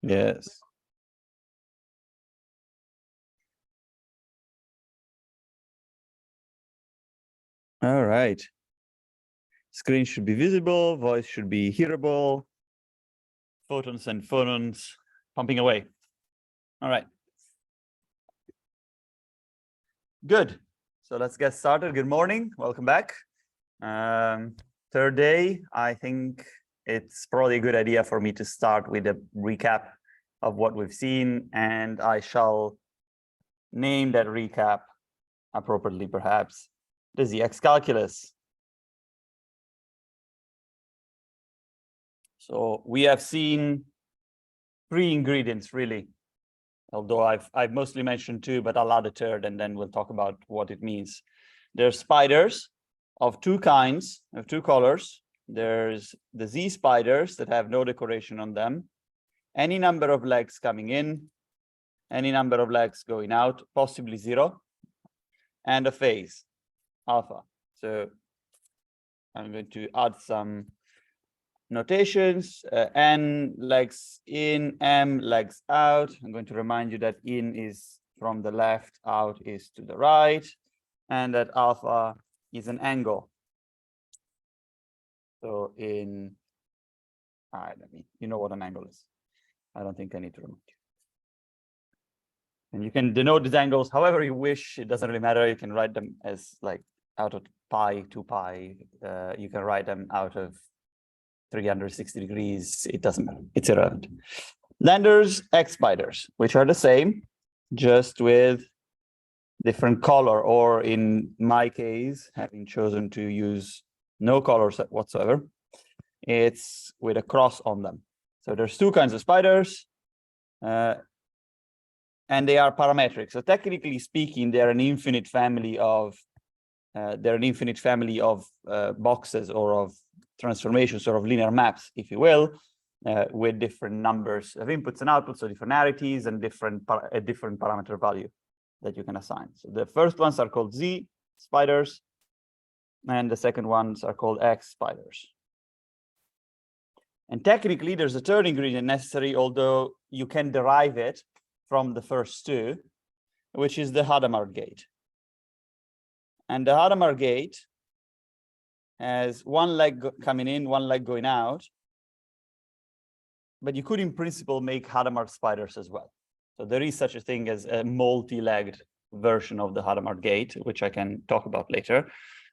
Yes. All right. Screen should be visible, voice should be hearable. Photons and phonons pumping away. All right. Good. So let's get started. Good morning. Welcome back. Third day. I think it's probably a good idea for me to start with a recap of what we've seen, and I shall name that recap appropriately, perhaps. This is the X calculus. So we have seen three ingredients, really, although I've mostly mentioned two, but I'll add a third, and then we'll talk about what it means. There's spiders of two kinds, of two colors. There's the Z spiders that have no decoration on them, any number of legs coming in, any number of legs going out, possibly zero, and a phase, alpha. So I'm going to add some notations, N legs in, M legs out. I'm going to remind you that in is from the left, out is to the right, and that alpha is an angle. So in, you know what an angle is. I don't think I need to remind you. And you can denote these angles however you wish. It doesn't really matter. You can write them as like out of pi, 2 pi. You can write them out of 360 degrees. It doesn't matter. It's irrelevant. Then there's X spiders, which are the same, just with different color, or in my case, having chosen to use no colors whatsoever, it's with a cross on them. So there's two kinds of spiders, and they are parametric. So technically speaking, they're an infinite family of boxes or of transformations, sort of linear maps, if you will, with different numbers of inputs and outputs, so different arities and different parameter value that you can assign. So the first ones are called Z spiders, and the second ones are called X spiders. And technically, there's a third ingredient necessary, although you can derive it from the first two, which is the Hadamard gate. And the Hadamard gate has one leg coming in, one leg going out. But you could, in principle, make Hadamard spiders as well. So there is such a thing as a multi-legged version of the Hadamard gate, which I can talk about later.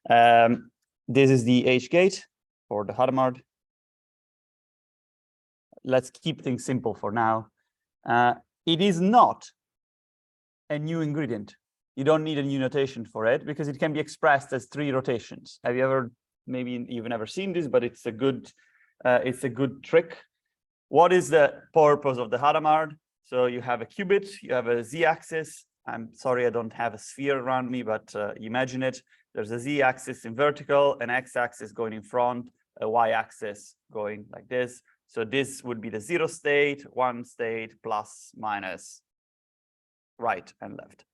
This is the H gate for the Hadamard. Let's keep things simple for now. It is not a new ingredient. You don't need a new notation for it because it can be expressed as 3 rotations. Have you ever, maybe you've never seen this, but it's a good trick. What is the purpose of the Hadamard? So you have a qubit, you have a z-axis. I'm sorry, I don't have a sphere around me, but imagine it. There's a z-axis in vertical, an x-axis going in front, a y-axis going like this. So this would be the 0 state, 1 state, plus, minus, right and left.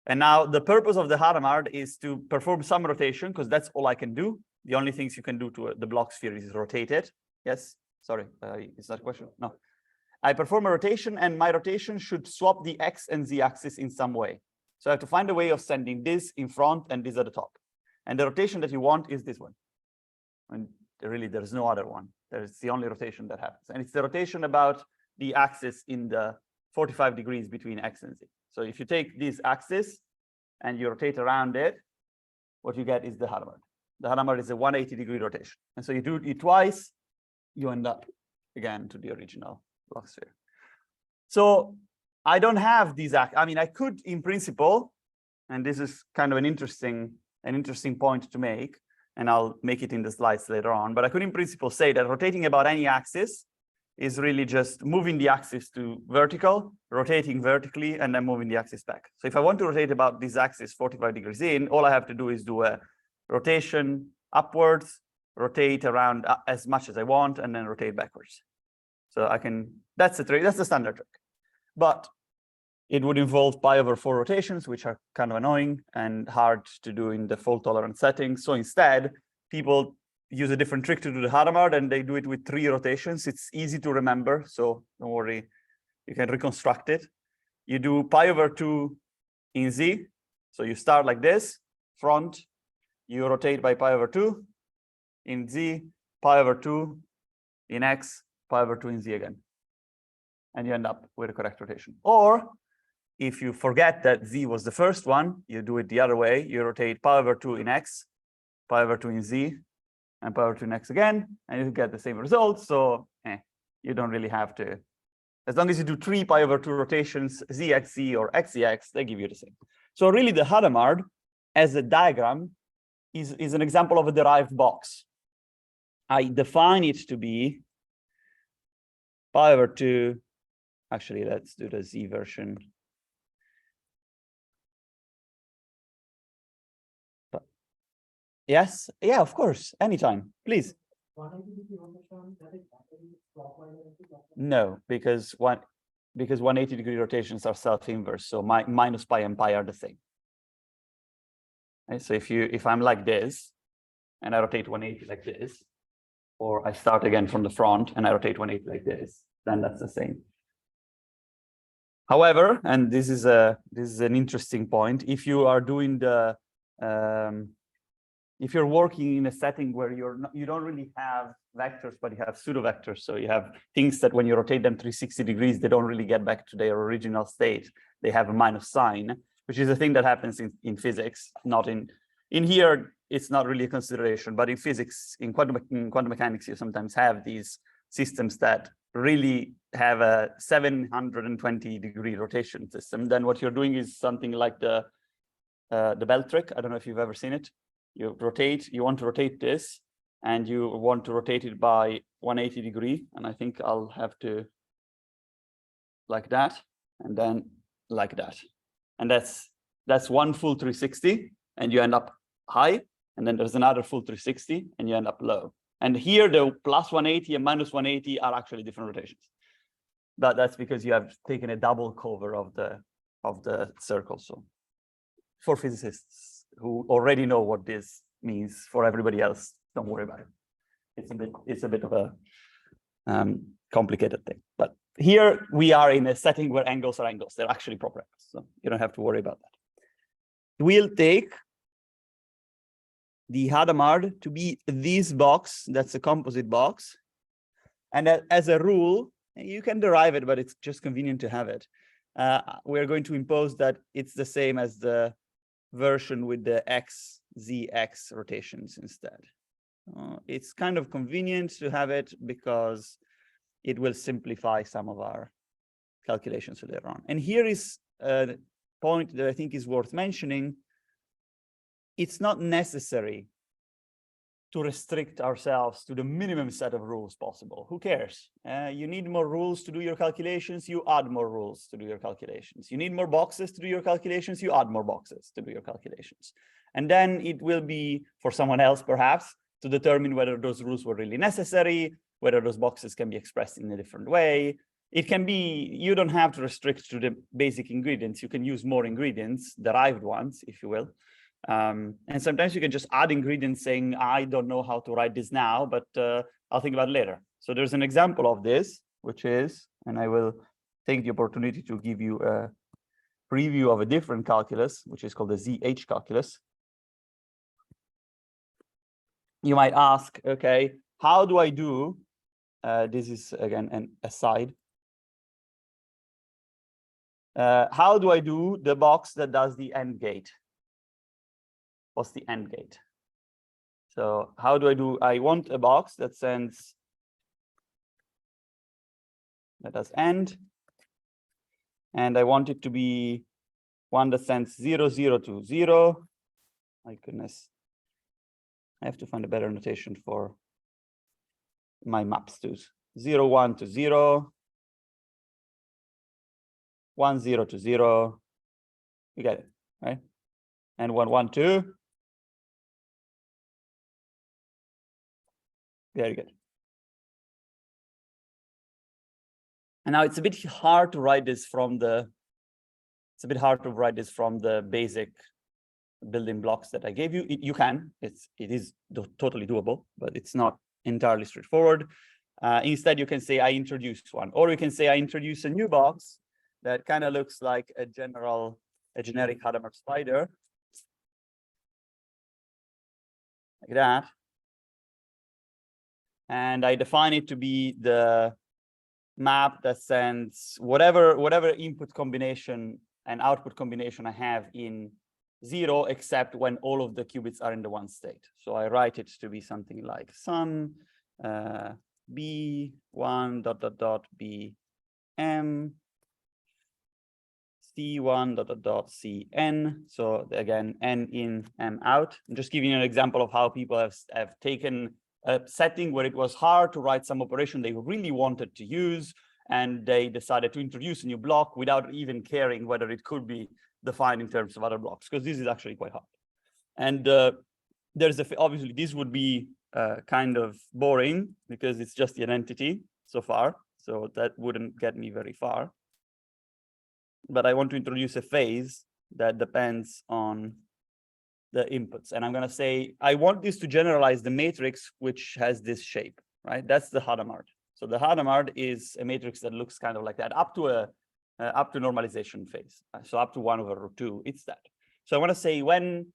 And now the purpose of the Hadamard is to perform some rotation, because that's all I can do. The only things you can do to the block sphere is rotate it. Yes, sorry, is that a question? No. I perform a rotation, and my rotation should swap the x and z axis in some way. So I have to find a way of sending this in front and this at the top. And the rotation that you want is this one. And really, there's no other one. It's the only rotation that happens. And it's the rotation about the axis in the 45 degrees between x and z. So if you take this axis and you rotate around it, what you get is the Hadamard. The Hadamard is a 180-degree rotation. And so you do it twice, you end up again to the original block sphere. So I don't have these, I mean, I could in principle, and this is kind of an interesting point to make, and I'll make it in the slides later on, but I could in principle say that rotating about any axis is really just moving the axis to vertical, rotating vertically, and then moving the axis back. So if I want to rotate about this axis 45 degrees in, all I have to do is do a rotation upwards, rotate around as much as I want, and then rotate backwards. So I can, that's the trick, that's the standard trick. But it would involve pi/4 rotations, which are kind of annoying and hard to do in the fault tolerant settings. So instead, people use a different trick to do the Hadamard, and they do it with 3 rotations. It's easy to remember, so don't worry, you can reconstruct it. You do pi over 2 in Z. So you start like this, front, you rotate by pi over 2 in Z, pi over 2 in X, pi over 2 in Z again. And you end up with a correct rotation. Or if you forget that Z was the first one, you do it the other way. You rotate pi over 2 in X, pi over 2 in Z, and pi over 2 in X again, and you get the same result. So you don't really have to. As long as you do 3 pi over 2 rotations, ZXZ or XZX, they give you the same. So really the Hadamard as a diagram is an example of a derived box. I define it to be pi over 2. Actually, let's do the Z version. Yes, yeah, of course, anytime, please. No, because 180-degree rotations are self-inverse, so my minus pi and pi are the same. Okay, so if I'm like this, and I rotate 180 like this, or I start again from the front and I rotate 180 like this, then that's the same. However, and this is an interesting point, if you are doing the if you're working in a setting where you don't really have vectors, but you have pseudo vectors, so you have things that when you rotate them 360 degrees, they don't really get back to their original state. They have a minus sign, which is a thing that happens in physics, not in here. It's not really a consideration, but in physics, in quantum mechanics, you sometimes have these systems that really have a 720-degree rotation system. Then what you're doing is something like the bell trick. I don't know if you've ever seen it. You want to rotate this, and you want to rotate it by 180 degree. And I think I'll have to like that, and then like that. And that's one full 360, and you end up high. And then there's another full 360, and you end up low. And here the plus 180 and minus 180 are actually different rotations. But that's because you have taken a double cover of the circle. So for physicists who already know what this means, for everybody else, don't worry about it. It's a bit of a complicated thing. But here we are in a setting where angles are angles. They're actually proper angles, so you don't have to worry about that. We'll take the Hadamard to be this box. That's a composite box. And as a rule, you can derive it, but it's just convenient to have it. We're going to impose that it's the same as the version with the XZX rotations instead. It's kind of convenient to have it because it will simplify some of our calculations later on. And here is a point that I think is worth mentioning. It's not necessary to restrict ourselves to the minimum set of rules possible. Who cares? You need more rules to do your calculations, you add more rules to do your calculations. You need more boxes to do your calculations, you add more boxes to do your calculations. And then it will be for someone else, perhaps, to determine whether those rules were really necessary, whether those boxes can be expressed in a different way. It can be, you don't have to restrict to the basic ingredients. You can use more ingredients, derived ones, if you will. And sometimes you can just add ingredients saying, I don't know how to write this now, but I'll think about it later. So there's an example of this, which is, and I will take the opportunity to give you a preview of a different calculus, which is called the ZH calculus. You might ask, okay, how do I do, this is again an aside. How do I do the box that does the AND gate? What's the AND gate? So how do I do? I want a box that sends, that does AND, and I want it to be one that sends 0, 0 to 0. My goodness, I have to find a better notation for my maps too. 0, 1 to 0, 1, 0 to 0. You get it, right? And 1, 1, 2. Very good. And now it's a bit hard to write this from the, basic building blocks that I gave you. You can, it is totally doable, but it's not entirely straightforward. Instead, you can say I introduced one, or you can say I introduce a new box that kind of looks like a generic Hadamard spider, like that. And I define it to be the map that sends whatever input combination and output combination I have in 0, except when all of the qubits are in the one state. So I write it to be something like sum B1 ... Bm C1 ... Cn. So again, n in, m out. I'm just giving you an example of how people have taken a setting where it was hard to write some operation they really wanted to use, and they decided to introduce a new block without even caring whether it could be defined in terms of other blocks, because this is actually quite hard. And there's obviously this would be kind of boring because it's just an entity so far, so that wouldn't get me very far. But I want to introduce a phase that depends on the inputs, and I'm going to say I want this to generalize the matrix which has this shape, right? That's the Hadamard. So the Hadamard is a matrix that looks kind of like that up to normalization phase. So up to 1/√2, it's that. So I want to say when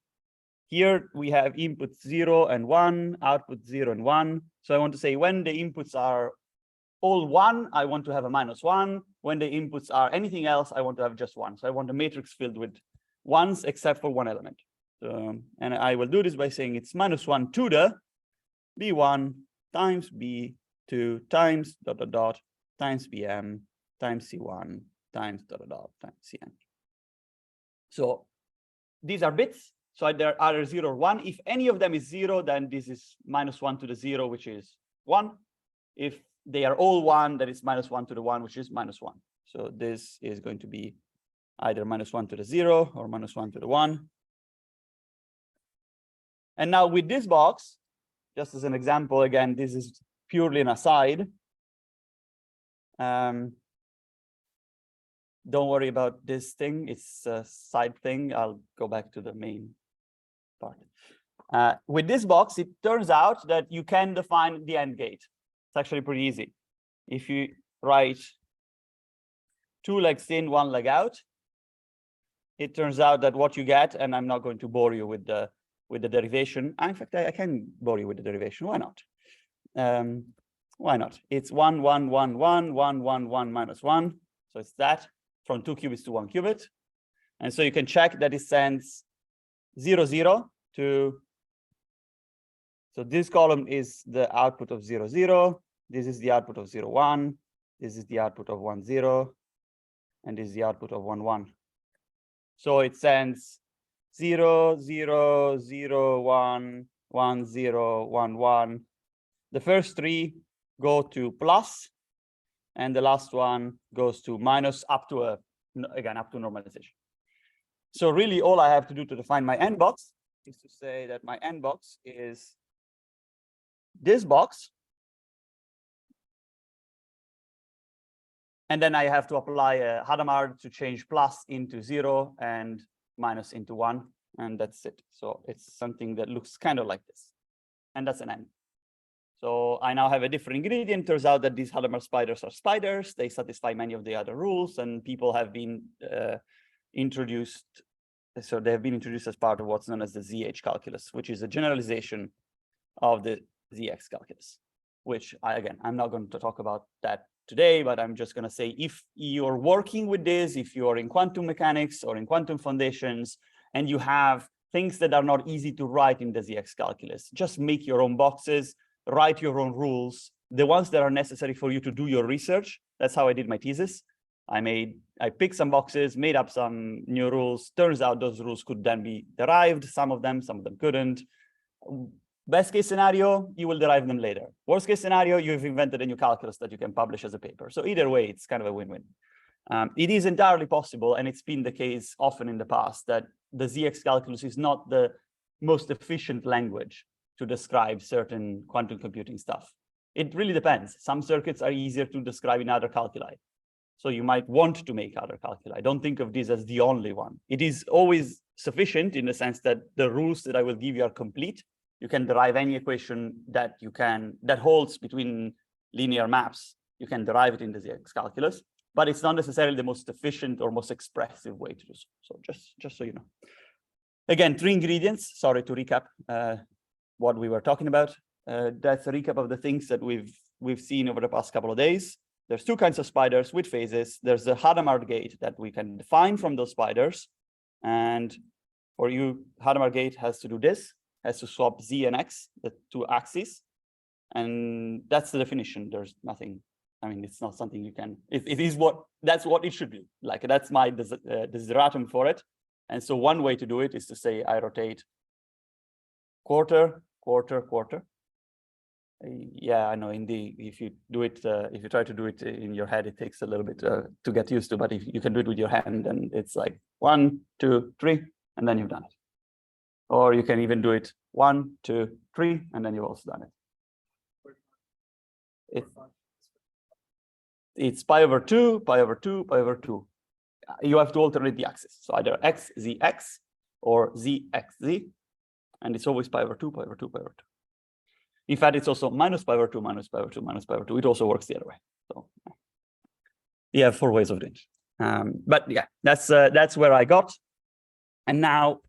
here we have input 0 and 1, output 0 and 1. So I want to say when the inputs are all 1, I want to have a -1. When the inputs are anything else, I want to have just 1. So I want a matrix filled with 1s except for one element. And I will do this by saying it's -1 to the B1 times B2 times ... times Bm times C1 times ... times Cn. So these are bits. So they're either 0 or 1. If any of them is 0, then this is -1 to the 0, which is 1. If they are all 1, then it's -1 to the 1, which is -1. So this is going to be either -1 to the 0 or -1 to the 1. And now with this box, just as an example, again, this is purely an aside. Don't worry about this thing. It's a side thing. I'll go back to the main part. With this box, it turns out that you can define the AND gate. It's actually pretty easy. If you write 2 legs in, 1 leg out, it turns out that what you get, and I'm not going to bore you with the derivation. In fact, I can bore you with the derivation. Why not? Why not? It's 1, 1, 1, 1, 1, 1, 1, -1. So it's that from 2 qubits to 1 qubit. And so you can check that it sends 0, 0 to. So this column is the output of 0, 0. This is the output of 0, 1. This is the output of 1, 0. And this is the output of 1, 1. So it sends 0, 0, 0, 1, 1, 0, 1, 1. The first 3 go to plus, and the last one goes to minus up to again, up to normalization. So really all I have to do to define my N box is to say that my N box is this box. And then I have to apply a Hadamard to change plus into 0 and minus into 1. And that's it. So it's something that looks kind of like this. And that's an N. So I now have a different ingredient. Turns out that these Hadamard spiders are spiders. They satisfy many of the other rules, and people have been introduced. So they have been introduced as part of what's known as the ZH calculus, which is a generalization of the ZX calculus, which I'm not going to talk about that today, but I'm just going to say if you're working with this, if you're in quantum mechanics or in quantum foundations, and you have things that are not easy to write in the ZX calculus, just make your own boxes, write your own rules, the ones that are necessary for you to do your research. That's how I did my thesis. I picked some boxes, made up some new rules. Turns out those rules could then be derived, some of them couldn't. Best case scenario, you will derive them later. Worst case scenario, you've invented a new calculus that you can publish as a paper. So either way, it's kind of a win-win. It is entirely possible, and it's been the case often in the past, that the ZX calculus is not the most efficient language to describe certain quantum computing stuff. It really depends. Some circuits are easier to describe in other calculi. So you might want to make other calculi. Don't think of this as the only one. It is always sufficient in the sense that the rules that I will give you are complete. You can derive any equation that holds between linear maps. You can derive it in the ZX calculus, but it's not necessarily the most efficient or most expressive way to do so. So just so you know. Again, 3 ingredients. Sorry to recap what we were talking about. That's a recap of the things that we've seen over the past couple of days. There's 2 kinds of spiders with phases. There's the Hadamard gate that we can define from those spiders. And for you, Hadamard gate has to do this, has to swap Z and X, the 2 axes. And that's the definition. There's nothing, I mean, it's not something you can, that's what it should be. Like, that's my desideratum for it. And so one way to do it is to say, I rotate quarter, quarter, quarter. Yeah, I know. If you do it, if you try to do it in your head, it takes a little bit to get used to. But if you can do it with your hand, then it's like 1, 2, 3, and then you've done it. Or you can even do it 1, 2, 3, and then you've also done it. It's pi over 2, pi over 2, pi over 2. You have to alternate the axis. So either x, z, x, or z, x, z. And it's always pi over 2, pi over 2, pi over 2. In fact, it's also minus pi over 2, minus pi over 2, minus pi over 2. It also works the other way. So you have 4 ways of doing it. But yeah, that's where I got. And now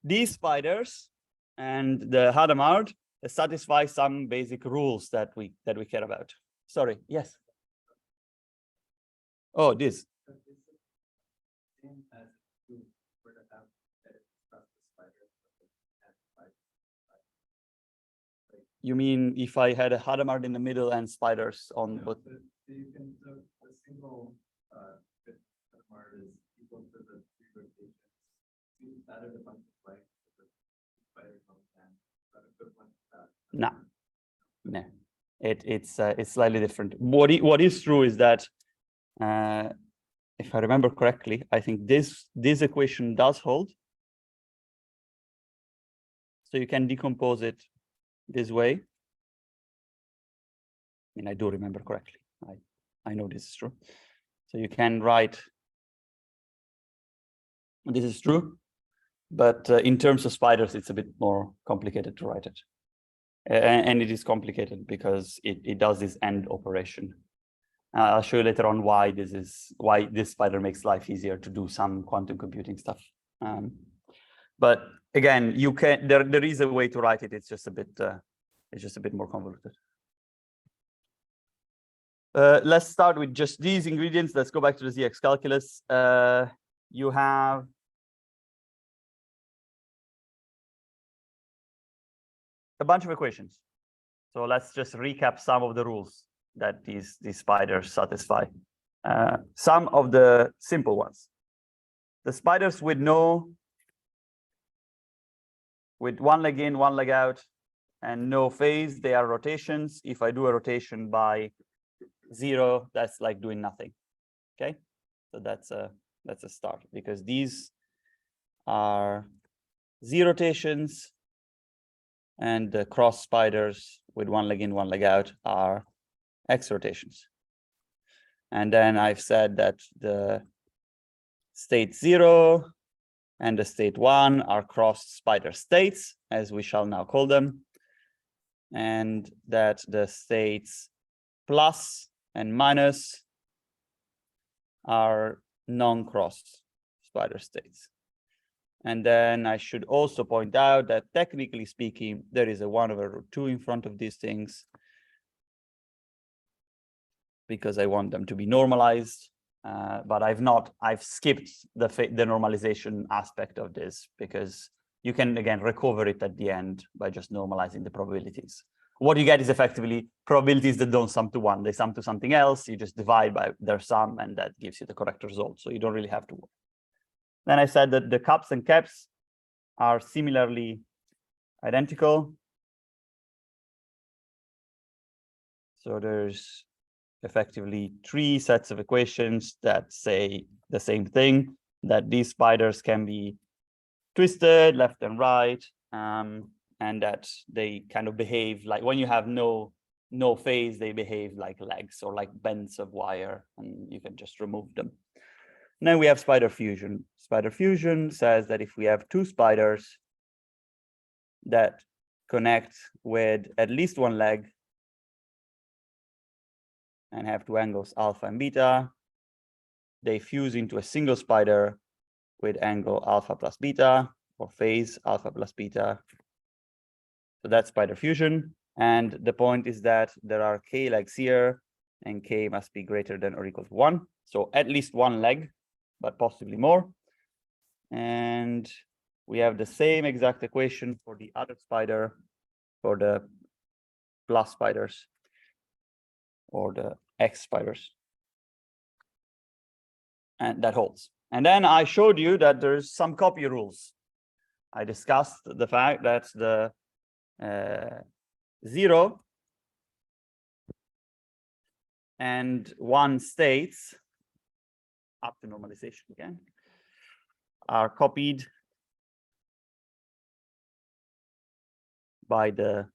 these spiders and the Hadamard satisfy some basic rules that we care about. Sorry, yes. Oh, this. You mean if I had a Hadamard in the middle and spiders on both? So you can, the single Hadamard is equal to the 3 rotations. You added a bunch of flags to the spiders on the end. That equivalent to that. No. It's slightly different. What is true is that if I remember correctly, I think this equation does hold. So you can decompose it this way. I mean, I do remember correctly. I know this is true. So you can write, this is true, but in terms of spiders, it's a bit more complicated to write it. And it is complicated because it does this AND operation. I'll show you later on why this spider makes life easier to do some quantum computing stuff. But again, you can there is a way to write it. It's just a bit more convoluted. Let's start with just these ingredients. Let's go back to the ZX calculus. You have a bunch of equations. So let's just recap some of the rules that these spiders satisfy. Some of the simple ones. The spiders with one leg in, one leg out, and no phase, they are rotations. If I do a rotation by 0, that's like doing nothing. Okay, so that's a start, because these are Z rotations, and the cross spiders with one leg in, one leg out are X rotations. And then I've said that the state 0 and the state 1 are cross spider states, as we shall now call them, and that the states plus and minus are non-cross spider states. And then I should also point out that technically speaking, there is a 1/√2 in front of these things, because I want them to be normalized. But I've skipped the normalization aspect of this, because you can, again, recover it at the end by just normalizing the probabilities. What you get is effectively probabilities that don't sum to 1. They sum to something else. You just divide by their sum, and that gives you the correct result. So you don't really have to worry. Then I said that the cups and caps are similarly identical. So there's effectively 3 sets of equations that say the same thing, that these spiders can be twisted left and right, and that they kind of behave like when you have no no phase, they behave like legs or like bends of wire, and you can just remove them. Now we have spider fusion. Spider fusion says that if we have two spiders that connect with at least one leg and have two angles alpha and beta, they fuse into a single spider with angle alpha plus beta, or phase alpha plus beta. So that's spider fusion. And the point is that there are k legs here, and k must be greater than or equal to 1. So at least one leg, but possibly more. And we have the same exact equation for the other spider, for the plus spiders, or the X spiders. And that holds. And then I showed you that there's some copy rules. I discussed the fact that the 0 and 1 states, up to normalization again, are copied by the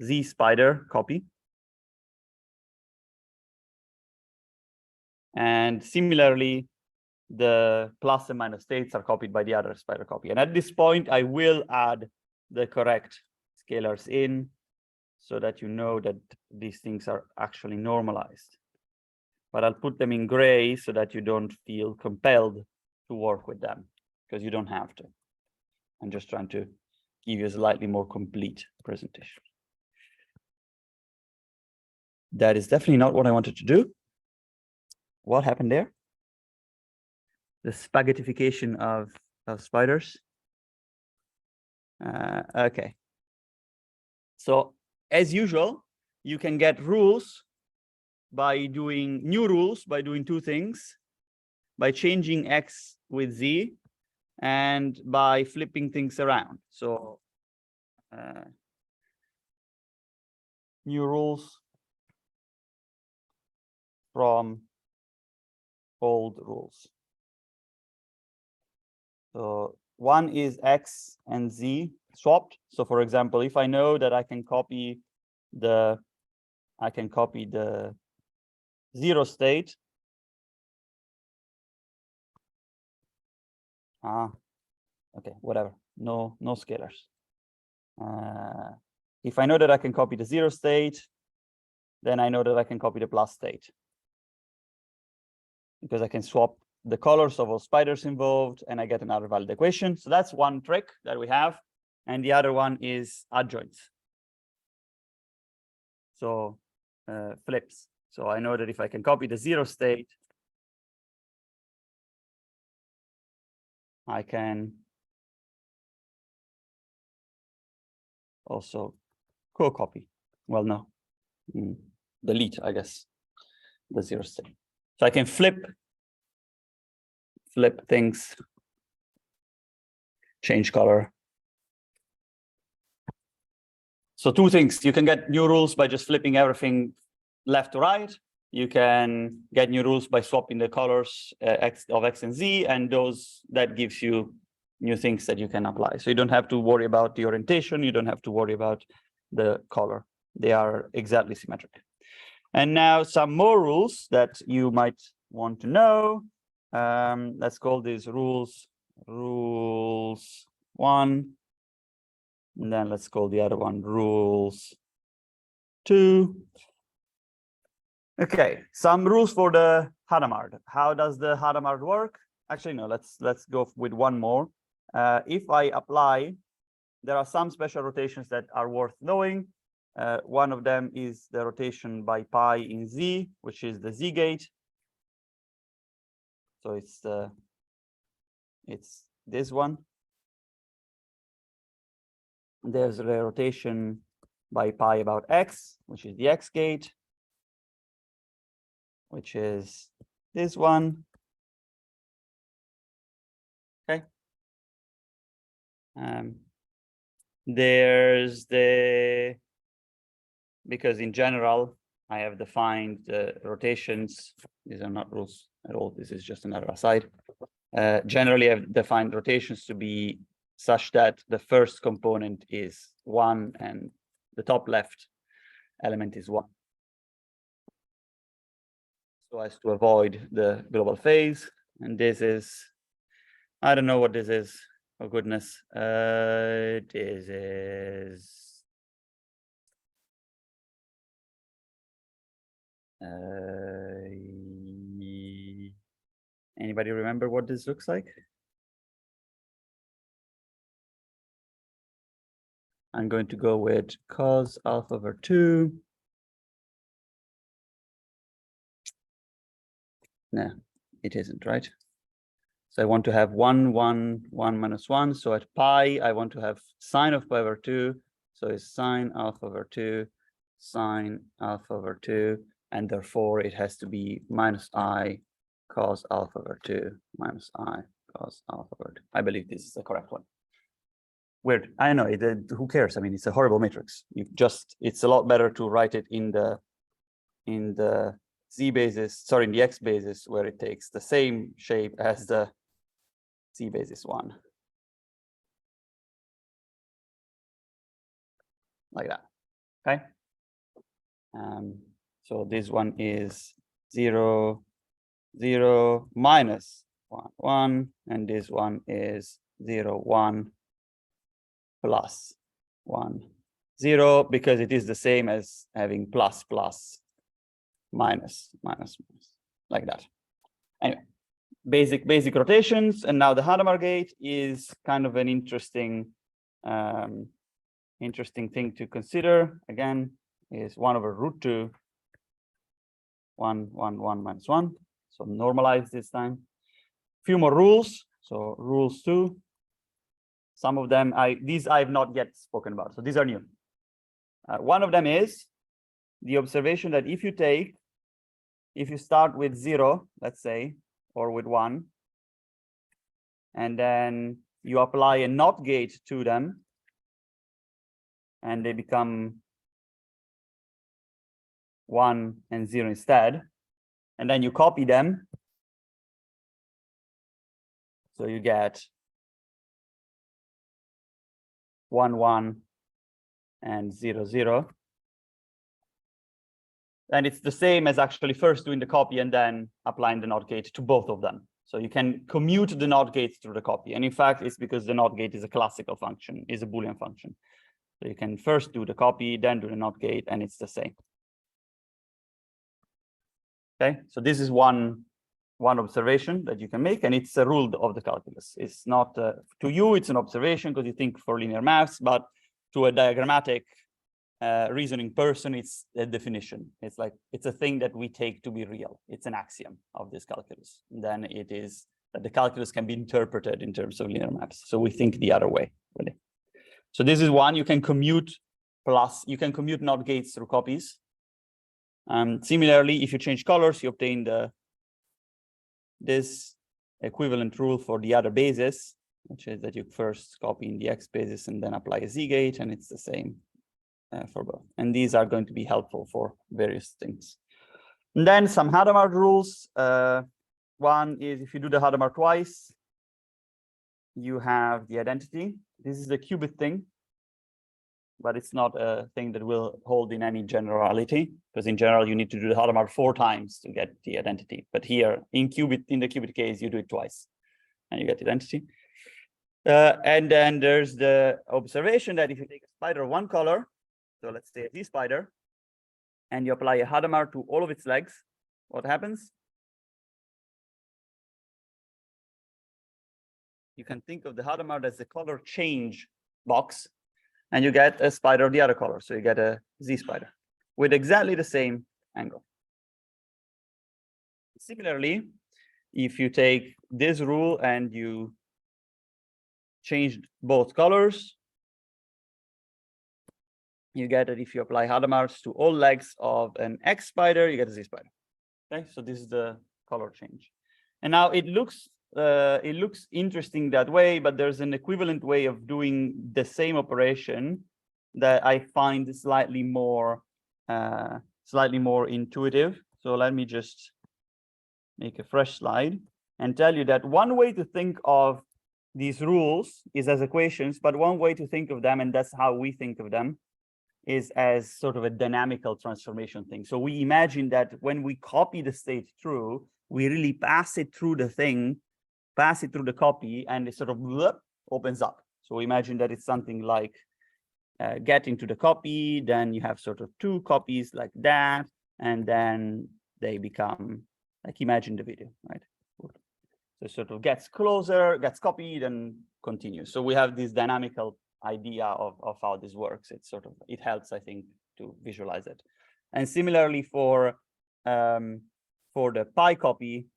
Z spider copy. And similarly, the plus and minus states are copied by the other spider copy. And at this point, I will add the correct scalars in so that you know that these things are actually normalized. But I'll put them in gray so that you don't feel compelled to work with them, because you don't have to. I'm just trying to give you a slightly more complete presentation. That is definitely not what I wanted to do. What happened there? The spaghettification of spiders. Okay. So as usual, you can get rules by doing new rules, by doing two things, by changing X with Z and by flipping things around. So new rules from old rules. So one is X and Z swapped. So for example, if I know that I can copy the 0 state. Okay, whatever. No scalars. If I know that I can copy the 0 state, then I know that I can copy the plus state, because I can swap the colors of all spiders involved and I get another valid equation. So that's one trick that we have. And the other one is adjoints. So flips. So I know that if I can copy the 0 state, I can also co-copy. Well, no, delete, I guess, the 0 state. So I can flip things, change color. So two things: you can get new rules by just flipping everything left to right. You can get new rules by swapping the colors of X and Z, and that gives you new things that you can apply. So you don't have to worry about the orientation. You don't have to worry about the color. They are exactly symmetric. And now some more rules that you might want to know. Let's call these rules 1. And then let's call the other one rules 2. Okay, some rules for the Hadamard. How does the Hadamard work? Actually, no, let's go with one more. If I apply, there are some special rotations that are worth knowing. One of them is the rotation by pi in Z, which is the Z gate. So it's this one. There's a rotation by pi about X, which is the X gate, which is this one. Okay. There's because in general, I have defined rotations. These are not rules at all. This is just another aside. Generally, I've defined rotations to be such that the first component is 1 and the top left element is 1. So as to avoid the global phase. And this is, I don't know what this is. Oh goodness. This is anybody remember what this looks like? I'm going to go with cos alpha over 2. No, it isn't, right? So I want to have 1, 1, 1 minus 1. So at pi, I want to have sine of pi over 2. So it's sine alpha over 2, sine alpha over 2. And therefore, it has to be minus I cos alpha over 2 minus I cos alpha over 2. I believe this is the correct one. Weird. I know, who cares? I mean, it's a horrible matrix. It's a lot better to write it in the z basis, sorry, in the x basis, where it takes the same shape as the z basis 1. Like that, okay? So this one is 0, 0, minus 1, 1, and this one is 0, 1, plus 1, 0, because it is the same as having plus, plus, minus, minus, minus, like that. Anyway, basic rotations, and now the Hadamard gate is kind of an interesting thing to consider. Again, is 1 over root 2, 1, 1, 1 minus 1. So normalize this time. Few more rules. So rules 2. Some of them, these I've not yet spoken about. So these are new. One of them is the observation that if you start with 0, let's say, or with 1, and then you apply a NOT gate to them, and they become 1 and 0 instead, and then you copy them, so you get 1, 1, and 0, 0. And it's the same as actually first doing the copy and then applying the NOT gate to both of them. So you can commute the NOT gates through the copy. And in fact, it's because the NOT gate is a classical function, is a Boolean function. So you can first do the copy, then do the NOT gate, and it's the same. Okay, so this is one observation that you can make, and it's a rule of the calculus. It's not, to you, it's an observation because you think for linear maths, but to a diagrammatic reasoning person, it's a definition. It's like, it's a thing that we take to be real. It's an axiom of this calculus. And then it is that the calculus can be interpreted in terms of linear maps. So we think the other way, really. So this is one, you can commute NOT gates through copies. Similarly, if you change colors, you obtain this equivalent rule for the other basis, which is that you first copy in the x basis and then apply a z gate, and it's the same for both. And these are going to be helpful for various things. And then some Hadamard rules. One is if you do the Hadamard twice, you have the identity. This is a qubit thing, but it's not a thing that will hold in any generality, because in general, you need to do the Hadamard 4 times to get the identity. But here in the qubit case, you do it twice and you get the identity. And then there's the observation that if you take a spider of one color, so let's say a Z spider, and you apply a Hadamard to all of its legs, what happens? You can think of the Hadamard as the color change box, and you get a spider of the other color. So you get a Z spider with exactly the same angle. Similarly, if you take this rule and you change both colors, you get that if you apply Hadamards to all legs of an X spider, you get a Z spider. Okay, so this is the color change. And now it looks interesting that way, but there's an equivalent way of doing the same operation that I find slightly more intuitive. So let me just make a fresh slide and tell you that one way to think of these rules is as equations, but one way to think of them, and that's how we think of them, is as sort of a dynamical transformation thing. So we imagine that when we copy the state through, we really pass it through the thing, pass it through the copy, and it sort of opens up. So imagine that it's something like get into the copy, then you have sort of two copies like that, and then they become, like, imagine the video, right? So sort of gets closer, gets copied, and continues. So we have this dynamical idea of how this works. It's sort of, it helps, I think, to visualize it. And similarly for the pi copy,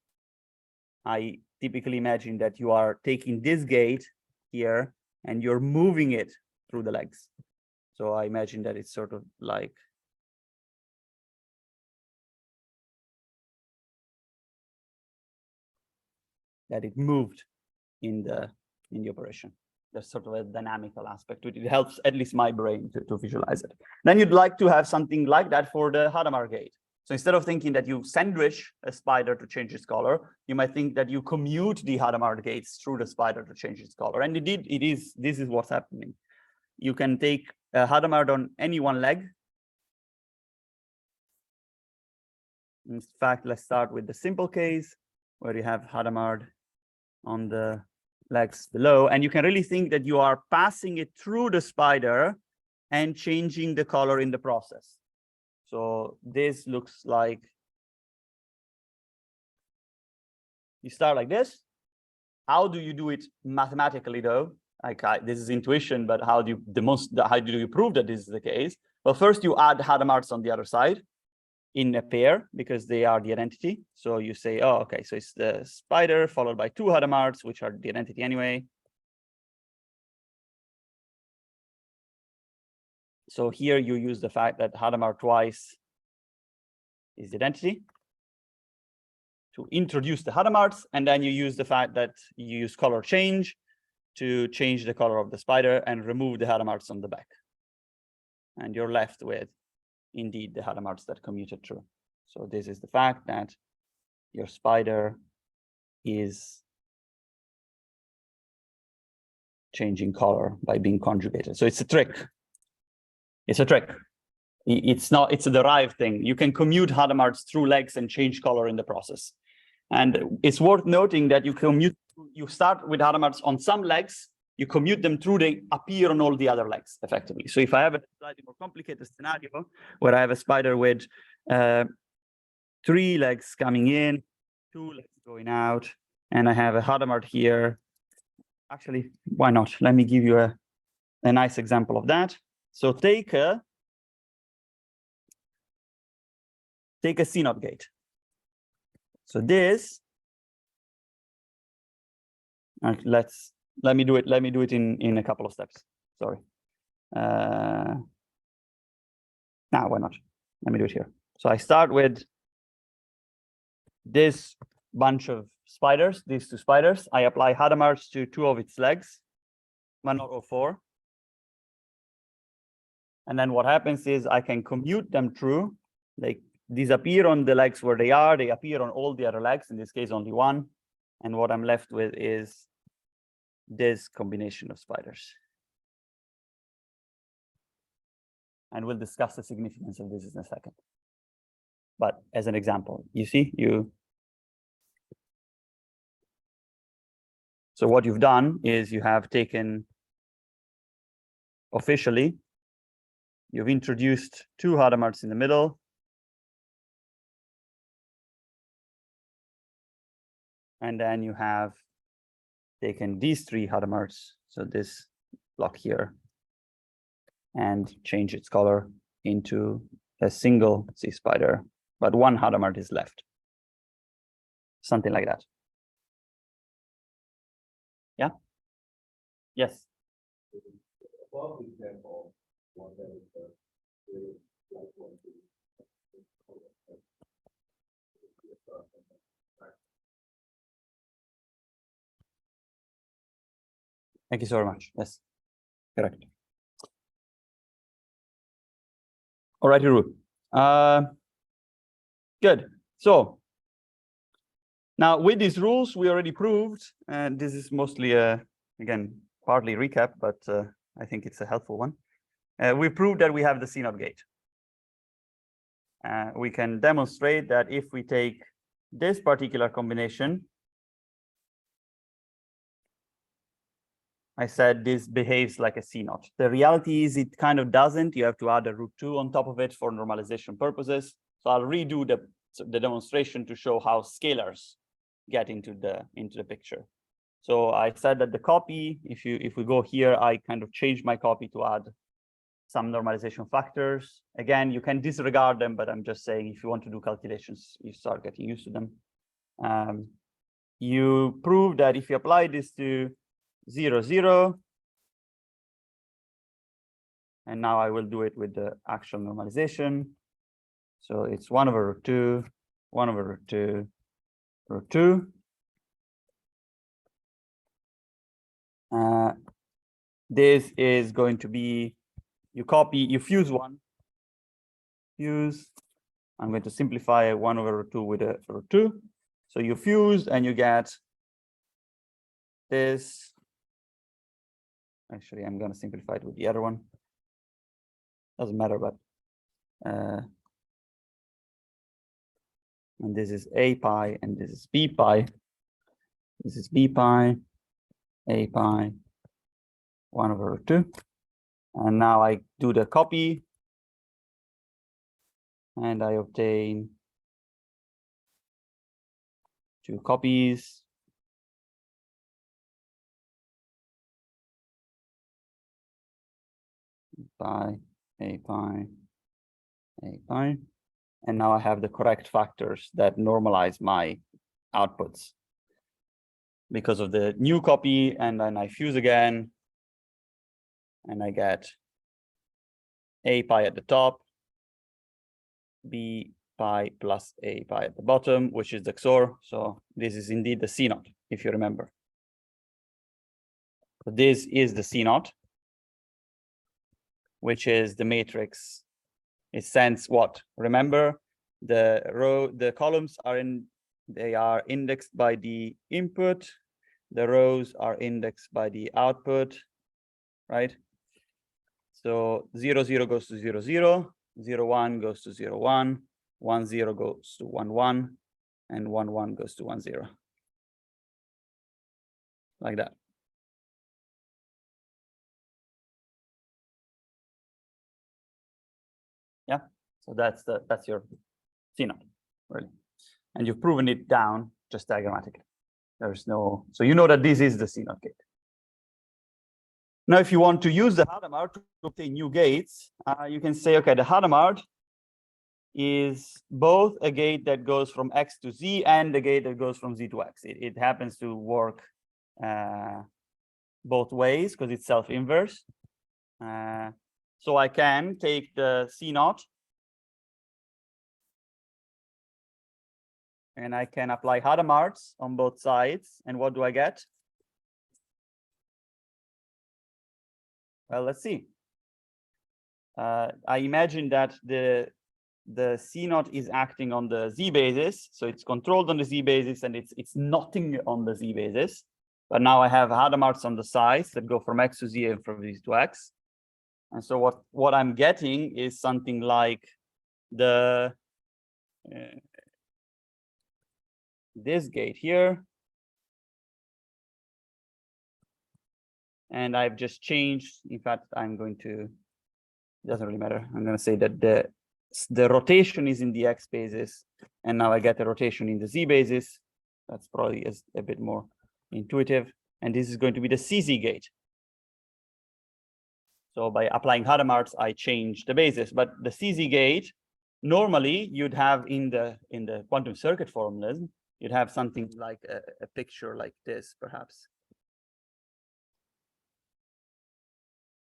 I typically imagine that you are taking this gate here and you're moving it through the legs. So I imagine that it's sort of like that it moved in the operation. There's sort of a dynamical aspect to it. It helps at least my brain to visualize it. Then you'd like to have something like that for the Hadamard gate. So instead of thinking that you sandwich a spider to change its color, you might think that you commute the Hadamard gates through the spider to change its color. And this is what's happening. You can take a Hadamard on any one leg. In fact, let's start with the simple case where you have Hadamard on the legs below, and you can really think that you are passing it through the spider and changing the color in the process. So this looks like you start like this. How do you do it mathematically though? Like this is intuition, but how do you prove that this is the case? Well, first you add Hadamards on the other side in a pair because they are the identity. So you say, oh, okay, so it's the spider followed by two Hadamards, which are the identity anyway. So here you use the fact that Hadamard twice is the identity to introduce the Hadamards, and then you use the fact that you use color change to change the color of the spider and remove the Hadamards on the back. And you're left with, indeed, the Hadamards that commuted through. So this is the fact that your spider is changing color by being conjugated. So it's a trick. It's a trick. It's not, it's a derived thing. You can commute Hadamards through legs and change color in the process. And it's worth noting that you start with Hadamards on some legs, you commute them through, they appear on all the other legs effectively. So if I have a slightly more complicated scenario where I have a spider with 3 legs coming in, 2 legs going out, and I have a Hadamard here. Actually, why not? Let me give you a nice example of that. So take a CNOT gate. So this, let me do it in a couple of steps. Sorry. Now, why not? Let me do it here. So I start with this bunch of spiders, these 2 spiders. I apply Hadamards to 2 of its legs, 1 or 4. And then what happens is I can commute them through, like these appear on the legs where they are, they appear on all the other legs, in this case only 1. And what I'm left with is this combination of spiders. And we'll discuss the significance of this in a second. But as an example, you see, so what you've done is you have taken, officially, you've introduced 2 Hadamards in the middle. And then you have taken these 3 Hadamards, so this block here, and change its color into a single sea spider, but 1 Hadamard is left. Something like that. Yeah? Yes. Thank you so very much. Yes, correct. All right, Hiru. Good. So now with these rules, we already proved, and this is mostly again, partly recap, but I think it's a helpful one. We proved that we have the CNOT gate. We can demonstrate that if we take this particular combination, I said this behaves like a CNOT. The reality is it kind of doesn't. You have to add a √2 on top of it for normalization purposes. So I'll redo the demonstration to show how scalars get into the picture. So I said that the copy, if we go here, I kind of changed my copy to add some normalization factors. Again, you can disregard them, but I'm just saying if you want to do calculations, you start getting used to them. You prove that if you apply this to 0, 0, and now I will do it with the actual normalization. So it's 1 over √2, 1 over √2, √2. This is going to be, you fuse one, fuse. I'm going to simplify 1 over √2 with a √2. So you fuse and you get this. Actually, I'm going to simplify it with the other one. Doesn't matter, but and this is A pi and this is B pi. This is B pi, A pi, 1 over √2. And now I do the copy and I obtain 2 copies. Pi, A pi, A pi. And now I have the correct factors that normalize my outputs because of the new copy. And then I fuse again and I get A pi at the top, B pi plus A pi at the bottom, which is the XOR. So this is indeed the CNOT, if you remember. So this is the CNOT, which is the matrix. It sends what? Remember, the columns they are indexed by the input. The rows are indexed by the output, right? So 0, 0 goes to 0, 0, 0, 1 goes to 0, 1, 1, 0 goes to 1, 1, and 1, 1 goes to 1, 0. Like that. Yeah, so that's your CNOT, really. And you've proven it down just diagrammatically. There's no, so you know that this is the CNOT gate. Now, if you want to use the Hadamard to obtain new gates, you can say, okay, the Hadamard is both a gate that goes from X to Z and a gate that goes from Z to X. It happens to work both ways because it's self-inverse. So I can take the CNOT and I can apply Hadamards on both sides. And what do I get? Well, let's see. I imagine that the CNOT is acting on the Z basis. So it's controlled on the Z basis and it's knotting on the Z basis. But now I have Hadamards on the sides that go from X to Z and from Z to X. And so what I'm getting is something like the this gate here. And I've just changed. In fact, I'm going to, it doesn't really matter. I'm going to say that the rotation is in the X basis. And now I get a rotation in the Z basis. That's probably a bit more intuitive. And this is going to be the CZ gate. So by applying Hadamards, I change the basis. But the CZ gate, normally you'd have in the quantum circuit formalism, you'd have something like a picture like this, perhaps,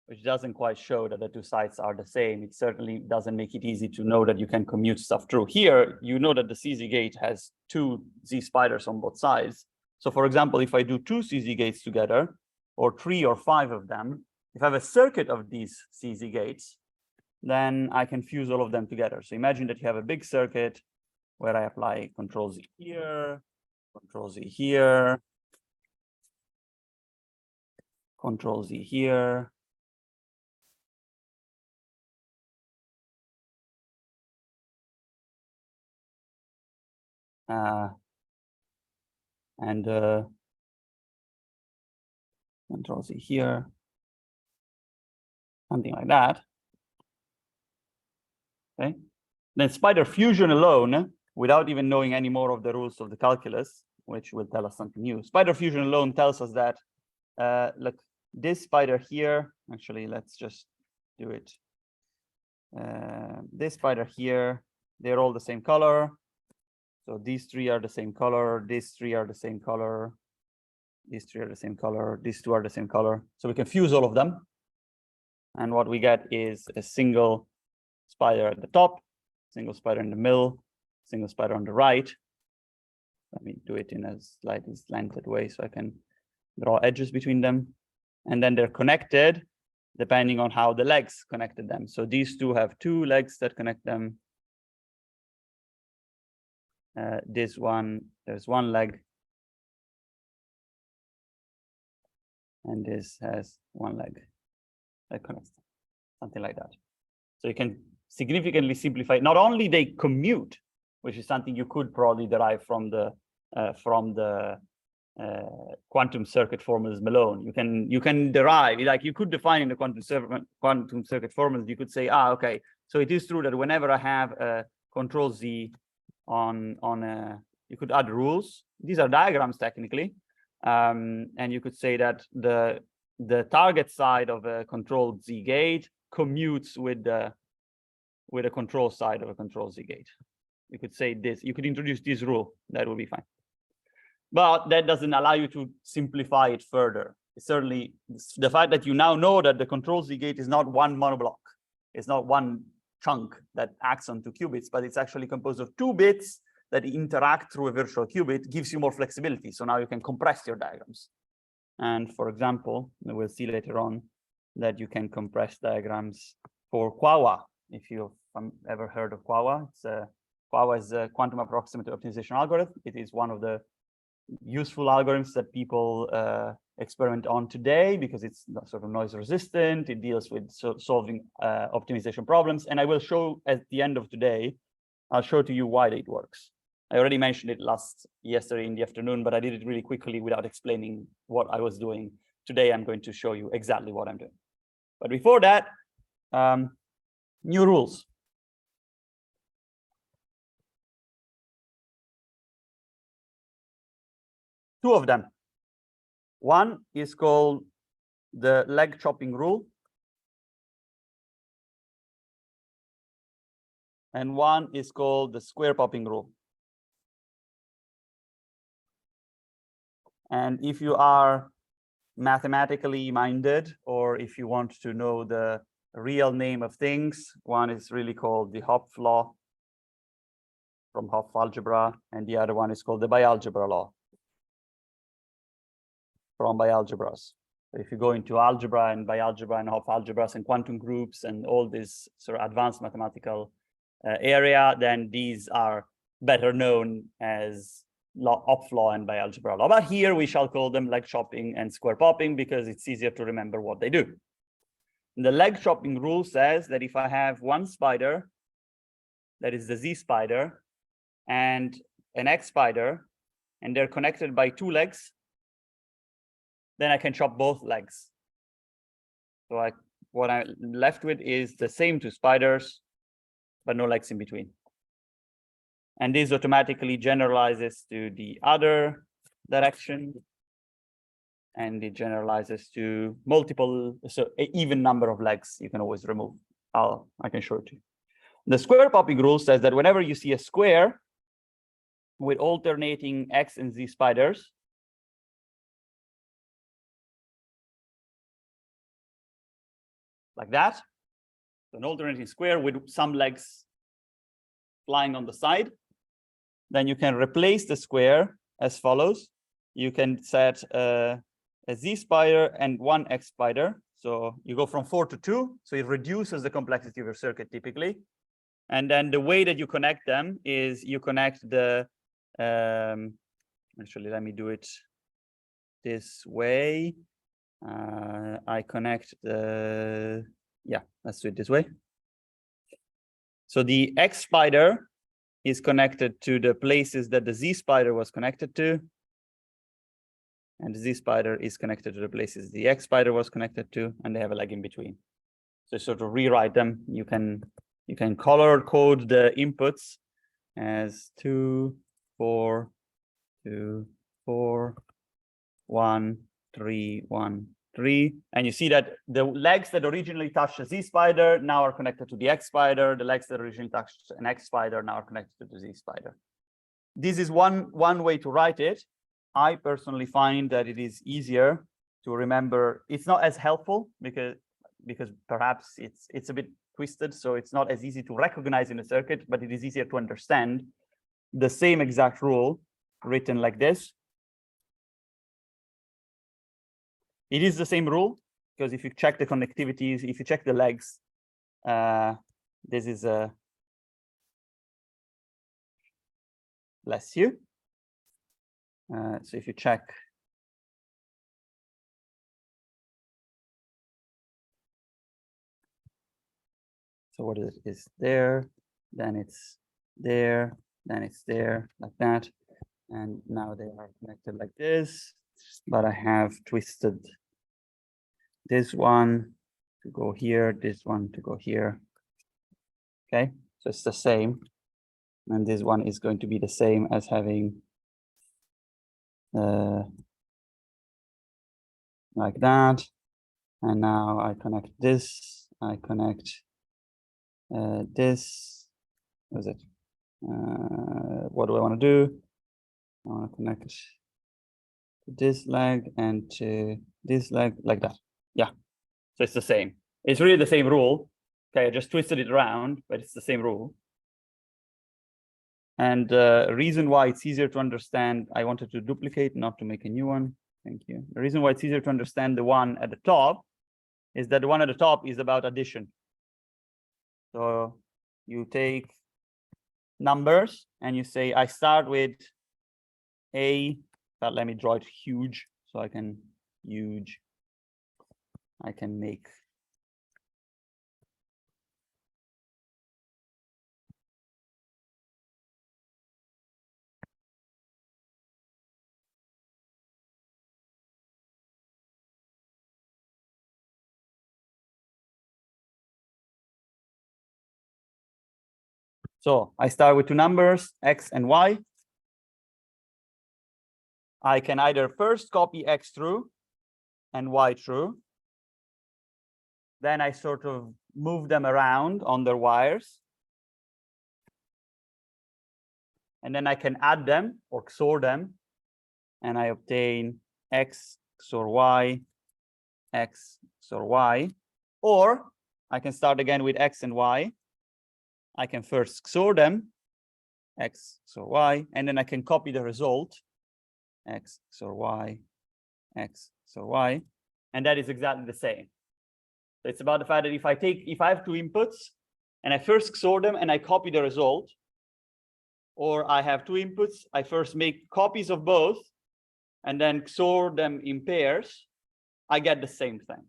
which doesn't quite show that the two sides are the same. It certainly doesn't make it easy to know that you can commute stuff through. Here, you know that the CZ gate has 2 Z spiders on both sides. So for example, if I do 2 CZ gates together, or 3 or 5 of them, if I have a circuit of these CZ gates, then I can fuse all of them together. So imagine that you have a big circuit where I apply control Z here, control Z here, control Z here, And Control Z here, something like that. Okay. Then spider fusion alone, without even knowing any more of the rules of the calculus, which will tell us something new. Spider fusion alone tells us that, look, this spider here, actually, let's just do it. This spider here, they're all the same color. So these three are the same color, these three are the same color, these three are the same color, these two are the same color. So we can fuse all of them. And what we get is a single spider at the top, single spider in the middle, single spider on the right. Let me do it in a slightly slanted way so I can draw edges between them. And then they're connected depending on how the legs connected them. So these two have two legs that connect them. This one, there's one leg. And this has one leg that connects them, something like that. So you can significantly simplify. Not only they commute, which is something you could probably derive from the quantum circuit formulas alone. You can derive, like you could define in the quantum circuit formulas. You could say, okay, so it is true that whenever I have a Control Z on a, you could add rules. These are diagrams technically, and you could say that the target side of a Control Z gate commutes with the control side of a Control Z gate. You could say this, you could introduce this rule, that would be fine. But that doesn't allow you to simplify it further. It's certainly the fact that you now know that the Control Z gate is not one monoblock. It's not one chunk that acts on 2 qubits, but it's actually composed of 2 bits that interact through a virtual qubit, gives you more flexibility. So now you can compress your diagrams. And for example, we'll see later on that you can compress diagrams for QAWA. If you've ever heard of QAWA, QAWA is a quantum approximate optimization algorithm. It is one of the useful algorithms that people experiment on today because it's sort of noise resistant. It deals with solving optimization problems. And I will show at the end of today, I'll show to you why it works. I already mentioned it yesterday in the afternoon, but I did it really quickly without explaining what I was doing. Today, I'm going to show you exactly what I'm doing. But before that, new rules. Two of them. One is called the leg chopping rule. And one is called the square popping rule. And if you are mathematically minded, or if you want to know the real name of things, one is really called the Hopf law from Hopf algebra, and the other one is called the bialgebra law from bialgebras. So if you go into algebra and bialgebra and Hopf algebras and quantum groups and all this sort of advanced mathematical area, then these are better known as Hopf law and bialgebra law. But here we shall call them leg chopping and square popping because it's easier to remember what they do. The leg chopping rule says that if I have one spider, that is the Z spider, and an X spider, and they're connected by 2 legs, then I can chop both legs. So what I'm left with is the same 2 spiders, but no legs in between. And this automatically generalizes to the other direction. And it generalizes to multiple, so an even number of legs you can always remove. I can show it to you. The square popping rule says that whenever you see a square with alternating X and Z spiders, like that, an alternating square with some legs flying on the side, then you can replace the square as follows. You can set a Z spider and 1 X spider. So you go from 4 to 2. So it reduces the complexity of your circuit typically. And then the way that you connect them is you connect the, actually, let me do it this way. I connect the, yeah, let's do it this way. So the X spider is connected to the places that the Z spider was connected to. And the Z spider is connected to the places the X spider was connected to, and they have a leg in between. So sort of rewrite them. You can color code the inputs as 2, 4, 2, 4, 1, 3, 1, 3. And you see that the legs that originally touched the Z spider now are connected to the X spider. The legs that originally touched an X spider now are connected to the Z spider. This is one way to write it. I personally find that it is easier to remember. It's not as helpful because perhaps it's a bit twisted, so it's not as easy to recognize in a circuit, but it is easier to understand the same exact rule written like this. It is the same rule because if you check the connectivities, if you check the legs, this is a bless you. So if you check so what is there, then it's there, then it's there, like that. And now they are connected like this, but I have twisted this one to go here, this one to go here. Okay, so it's the same. And this one is going to be the same as having like that. And now I connect this, I connect this. What is it? What do I want to do? I want to connect to this leg and to this leg like that. Yeah, so it's the same. It's really the same rule. Okay, I just twisted it around, but it's the same rule. And the reason why it's easier to understand, I wanted to duplicate, not to make a new one. Thank you. The reason why it's easier to understand the one at the top is that the one at the top is about addition. So you take numbers and you say, I start with A, but let me draw it huge so I can make so I start with two numbers, X and Y. I can either first copy X through and Y through. Then I sort of move them around on their wires. And then I can add them or XOR them. And I obtain X XOR Y, X XOR Y. Or I can start again with X and Y. I can first XOR them, X XOR Y, and then I can copy the result, X XOR Y, X XOR Y. And that is exactly the same. So it's about the fact that if I have two inputs and I first XOR them and I copy the result, or I have two inputs, I first make copies of both and then XOR them in pairs, I get the same thing.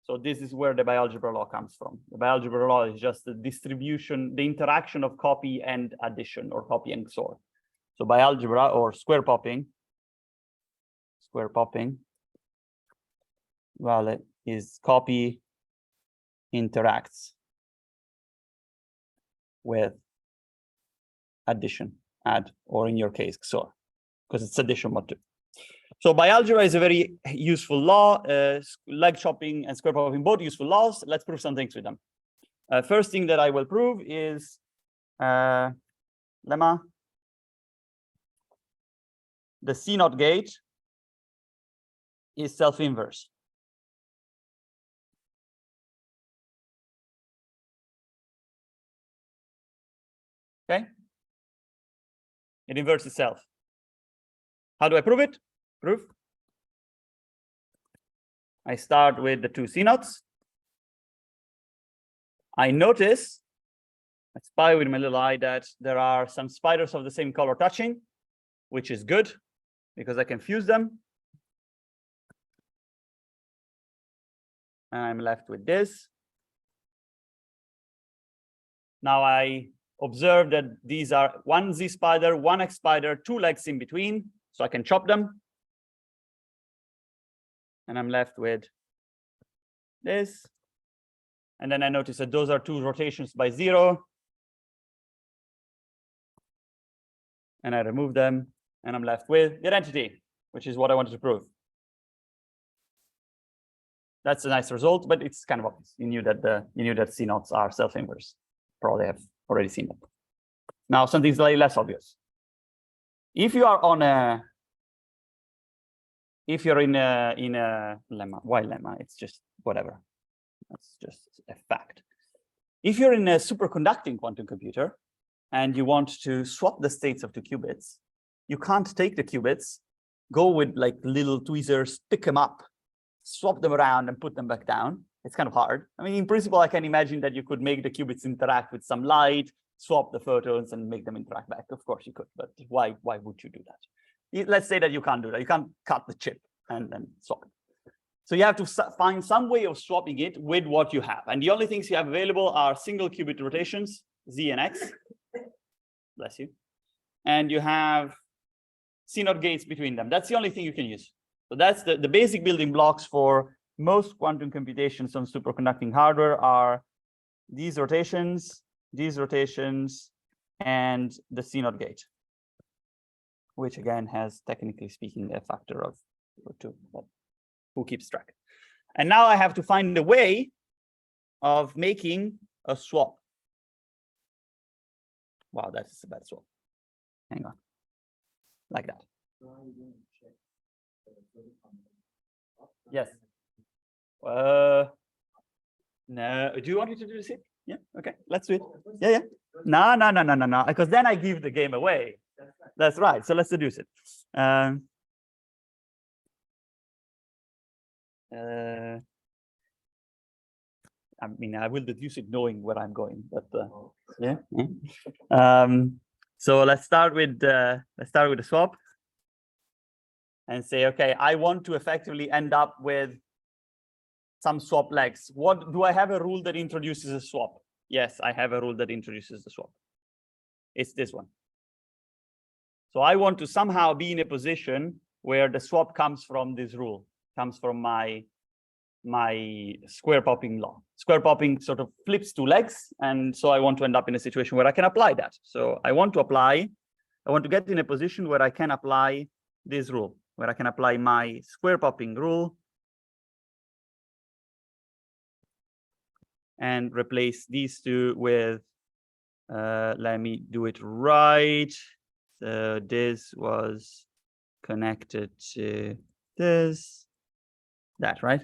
So this is where the bialgebra law comes from. The bialgebra law is just the distribution, the interaction of copy and addition, or copy and XOR. So bialgebra or square popping, well, it is copy interacts with addition, add, or in your case, XOR, because it's addition mod 2. So bialgebra is a very useful law. Leg chopping and square popping, both useful laws. Let's prove some things with them. First thing that I will prove is lemma. The C0 gate is self-inverse. Okay? It inverts itself. How do I prove it? Proof. I start with the two C0s. I notice, I spy with my little eye that there are some spiders of the same color touching, which is good because I can fuse them. And I'm left with this. Now I observe that these are one Z spider, one X spider, two legs in between, so I can chop them. And I'm left with this. And then I notice that those are two rotations by 0. And I remove them, and I'm left with the identity, which is what I wanted to prove. That's a nice result, but it's kind of obvious. You knew that C naughts are self-inverse. Probably have already seen that. Now, something slightly less obvious. If you are on a, if you're in a lemma, why lemma? It's just whatever. That's just a fact. If you're in a superconducting quantum computer and you want to swap the states of 2 qubits, you can't take the qubits, go with like little tweezers, pick them up, swap them around and put them back down. It's kind of hard. I mean, in principle, I can imagine that you could make the qubits interact with some light, swap the photons and make them interact back. Of course you could, but why would you do that? Let's say that you can't do that. You can't cut the chip and then swap it. So you have to find some way of swapping it with what you have. And the only things you have available are single qubit rotations, Z and X. Bless you. And you have C0 gates between them. That's the only thing you can use. So that's the basic building blocks for most quantum computations on superconducting hardware are these rotations, and the C0 gate, which again has, technically speaking, a factor of 2. But who keeps track? And now I have to find a way of making a swap. Wow, that's a bad swap. Hang on. Like that. Yes. No. Do you want me to do this? Yeah. Okay. Let's do it. Yeah. No. Because then I give the game away. That's right. So let's deduce it. I mean, I will deduce it knowing where I'm going, but yeah. So let's start with the swap and say, okay, I want to effectively end up with some swap legs. What do I have a rule that introduces a swap? Yes, I have a rule that introduces the swap. It's this one. So I want to somehow be in a position where the swap comes from this rule, comes from my square popping law. Square popping sort of flips 2 legs, and so I want to end up in a situation where I can apply that. So I want to get in a position where I can apply this rule, where I can apply my square popping rule and replace these two with, let me do it right. So this was connected to this, that, right?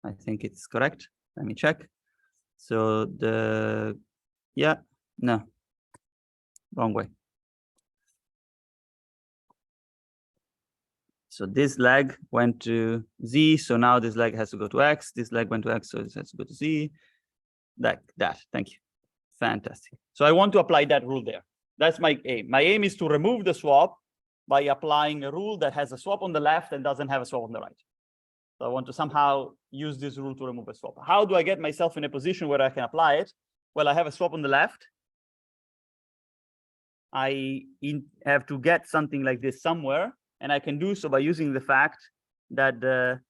I think it's correct. Let me check. So no, wrong way. So this leg went to Z, so now this leg has to go to X. This leg went to X, so this has to go to Z. That, thank you. Fantastic. So I want to apply that rule there. That's my aim. My aim is to remove the swap by applying a rule that has a swap on the left and doesn't have a swap on the right. So I want to somehow use this rule to remove a swap. How do I get myself in a position where I can apply it? Well, I have a swap on the left. I have to get something like this somewhere, and I can do so by using the fact that the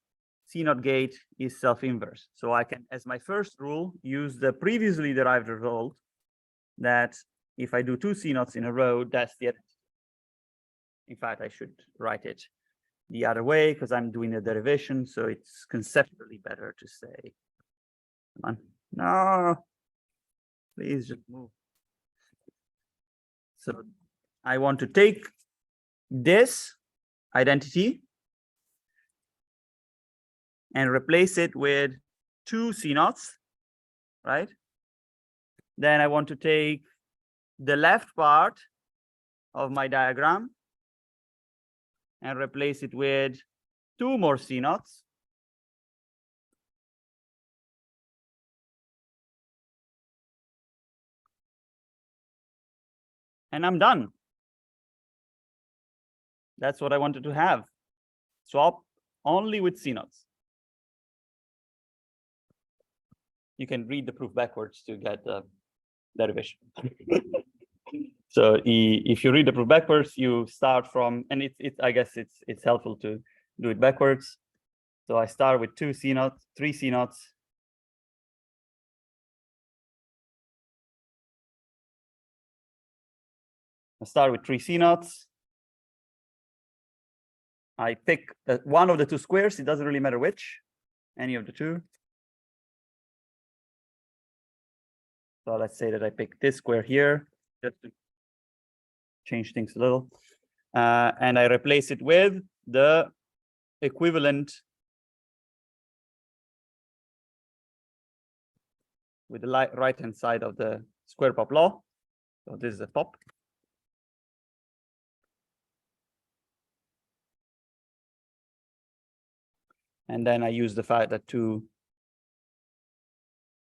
C0 gate is self-inverse. So I can, as my first rule, use the previously derived result that if I do 2 C0s in a row, that's the identity. In fact, I should write it the other way because I'm doing a derivation, so it's conceptually better to say, come on, no, please just move. So I want to take this identity and replace it with 2 C0s, right? Then I want to take the left part of my diagram and replace it with 2 more C0s. And I'm done. That's what I wanted to have. Swap only with C0s. You can read the proof backwards to get the derivation. So if you read the proof backwards, you start from, and I guess it's helpful to do it backwards. So I start with 2 C naughts, 3 C naughts. I start with 3 C naughts. I pick one of the 2 squares. It doesn't really matter which, any of the 2. So let's say that I pick this square here, just to change things a little. And I replace it with the equivalent with the right-hand side of the square pop law. So this is a pop. And then I use the fact that 2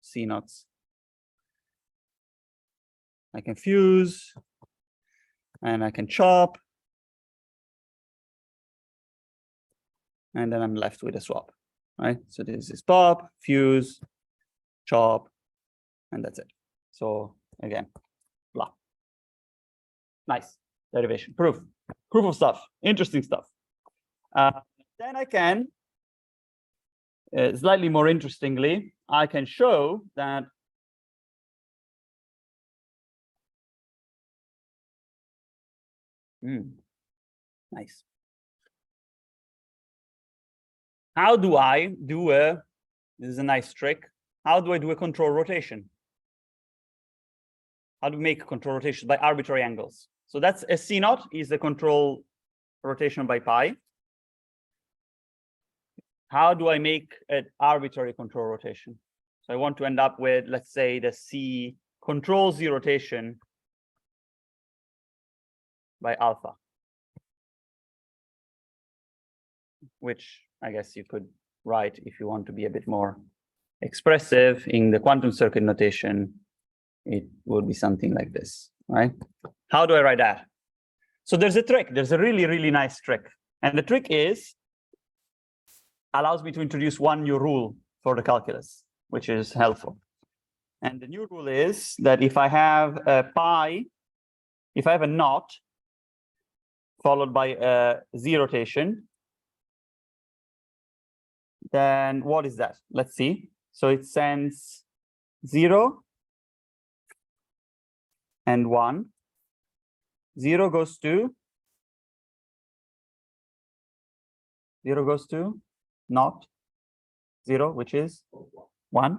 C naughts I can fuse, and I can chop, and then I'm left with a swap, right? So this is pop, fuse, chop, and that's it. So again, blah. Nice derivation, proof of stuff, interesting stuff. Then I can, slightly more interestingly, I can show that nice. How do I do this is a nice trick. How do I do a control rotation? How do we make control rotation? By arbitrary angles. So that's a C naught is the control rotation by pi. How do I make an arbitrary control rotation? So I want to end up with, let's say, the C control Z rotation by alpha, which I guess you could write if you want to be a bit more expressive in the quantum circuit notation. It would be something like this, right? How do I write that? So there's a trick. There's a really, really nice trick. And the trick is, allows me to introduce one new rule for the calculus, which is helpful. And the new rule is that if I have a pi, if I have a knot followed by a Z rotation, then what is that? Let's see. So it sends 0 and 1. 0 goes to not 0, which is 1.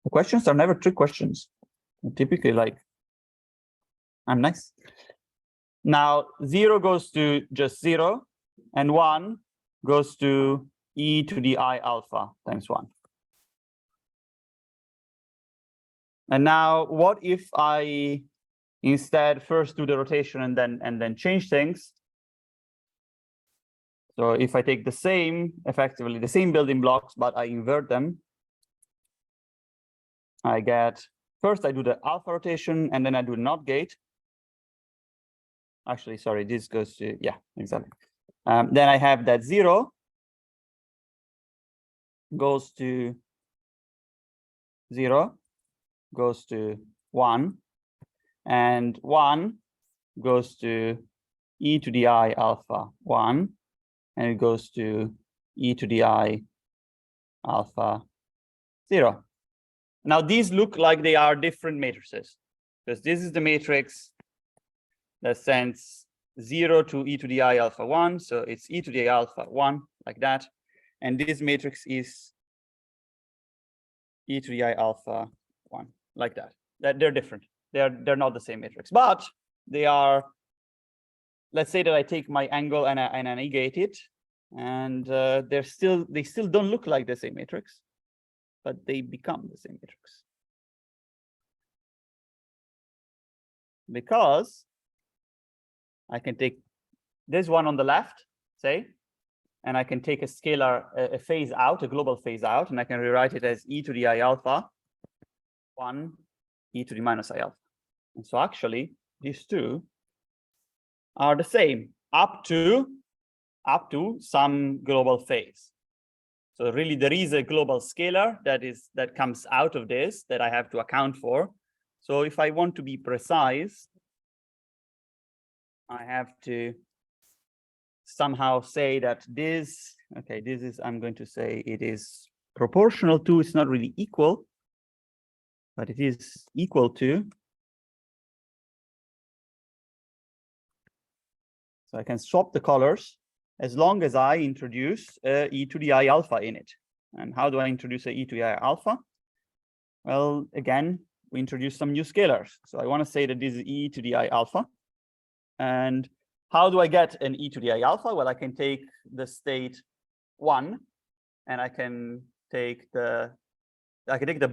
The questions are never trick questions. They're typically like, I'm nice. Now 0 goes to just 0, and 1 goes to e to the I alpha times 1. And now what if I instead first do the rotation and then change things? So if I take the same, effectively the same building blocks, but I invert them, I get, first I do the alpha rotation and then I do not gate. Actually, sorry, this goes to, yeah, exactly. Then I have that 0 goes to 0, goes to 1, and 1 goes to e to the I alpha 1, and it goes to e to the I alpha 0. Now these look like they are different matrices, because this is the matrix that sends 0 to e to the I alpha 1, so it's e to the I alpha 1, like that. And this matrix is e to the I alpha 1, like that. They're different. They're not the same matrix, but they are. Let's say that I take my angle and I negate it, and they still don't look like the same matrix, but they become the same matrix. Because I can take this one on the left, say, and I can take a scalar, a phase out, a global phase out, and I can rewrite it as e to the I alpha 1 e to the minus I alpha. And so actually, these two are the same up to some global phase. So really, there is a global scalar that comes out of this that I have to account for, So if I want to be precise, I have to somehow say that this, okay, this is, I'm going to say it is proportional to, it's not really equal, but it is equal to. So I can swap the colors as long as I introduce e to the I alpha in it. And how do I introduce a e to the I alpha? Well, again, we introduce some new scalars. So I want to say that this is e to the I alpha. And how do I get an e to the I alpha? Well, I can take the state 1 and I can take the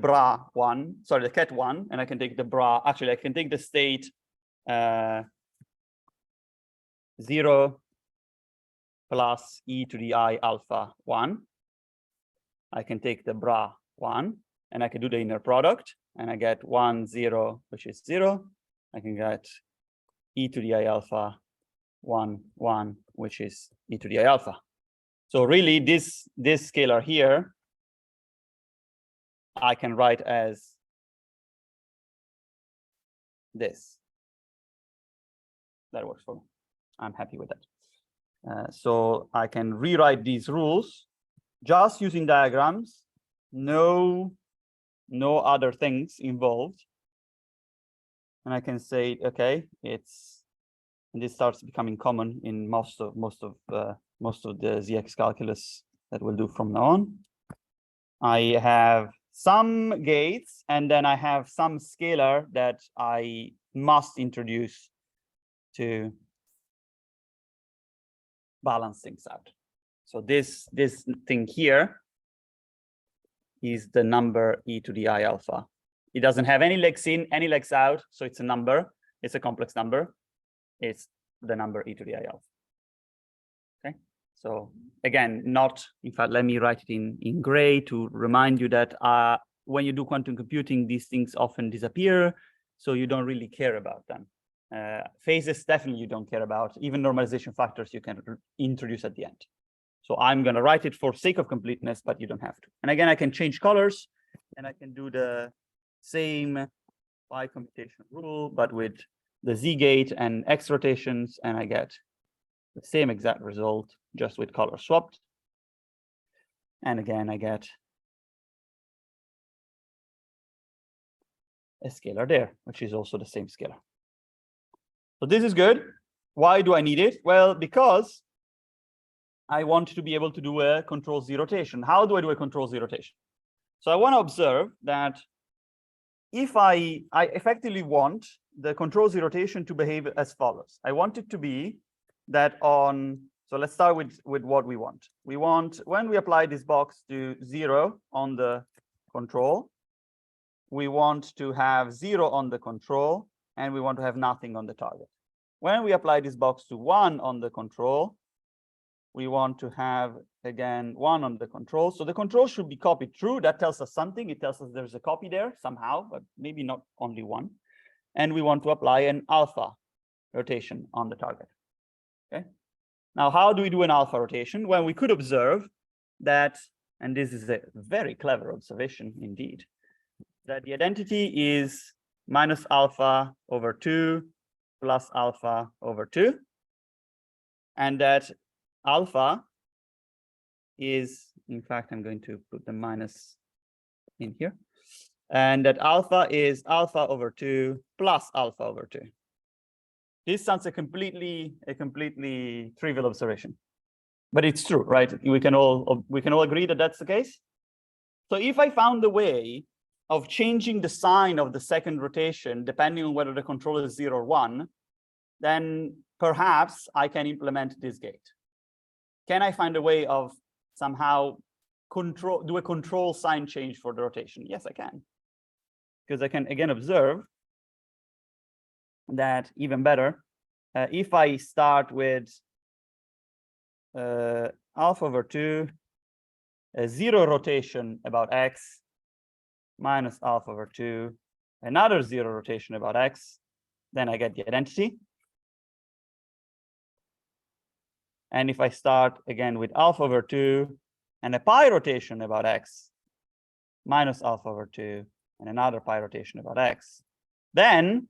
bra 1, sorry, the cat 1, and I can take the bra, actually I can take the state 0 plus e to the I alpha 1. I can take the bra 1 and I can do the inner product and I get 1, 0, which is 0. I can get e to the I alpha 1, 1, which is e to the I alpha. So really this scalar here, I can write as this. That works for me. I'm happy with that. So I can rewrite these rules just using diagrams, no other things involved. And I can say, okay, and this starts becoming common in most of the ZX calculus that we'll do from now on. I have some gates, and then I have some scalar that I must introduce to balance things out. So this thing here is the number e to the I alpha. It doesn't have any legs in, any legs out, so it's a number. It's a complex number. It's the number e to the I alpha. Okay. So again, in fact, let me write it in gray to remind you that when you do quantum computing, these things often disappear, so you don't really care about them. Phases definitely you don't care about. Even normalization factors you can introduce at the end. So I'm going to write it for sake of completeness, but you don't have to. And again, I can change colors and I can do the same pi computation rule, but with the Z gate and X rotations, and I get the same exact result, just with color swapped. And again, I get a scalar there, which is also the same scalar. So this is good. Why do I need it? Well, because I want to be able to do a control Z rotation. How do I do a control Z rotation? So I want to observe that if I effectively want the control Z rotation to behave as follows. I want it to be that so let's start with what we want. We want, when we apply this box to 0 on the control, we want to have 0 on the control, and we want to have nothing on the target. When we apply this box to 1 on the control, we want to have, again, 1 on the control. So the control should be copied through. That tells us something. It tells us there's a copy there somehow, but maybe not only 1. And we want to apply an alpha rotation on the target. Okay. Now, how do we do an alpha rotation? Well, we could observe that, and this is a very clever observation indeed, that the identity is minus alpha over 2 plus alpha over 2, and that alpha is, in fact, I'm going to put the minus in here, and that alpha is alpha over 2 plus alpha over 2. This sounds a completely trivial observation, but it's true, right? We can all agree that that's the case. So if I found a way of changing the sign of the second rotation, depending on whether the control is 0 or 1, then perhaps I can implement this gate. Can I find a way of somehow do a control sign change for the rotation? Yes, I can. Because I can again observe that even better, if I start with alpha over 2, a 0 rotation about x, minus alpha over 2, another 0 rotation about x, then I get the identity. And if I start again with alpha over 2 and a pi rotation about x, minus alpha over 2 and another pi rotation about x, Then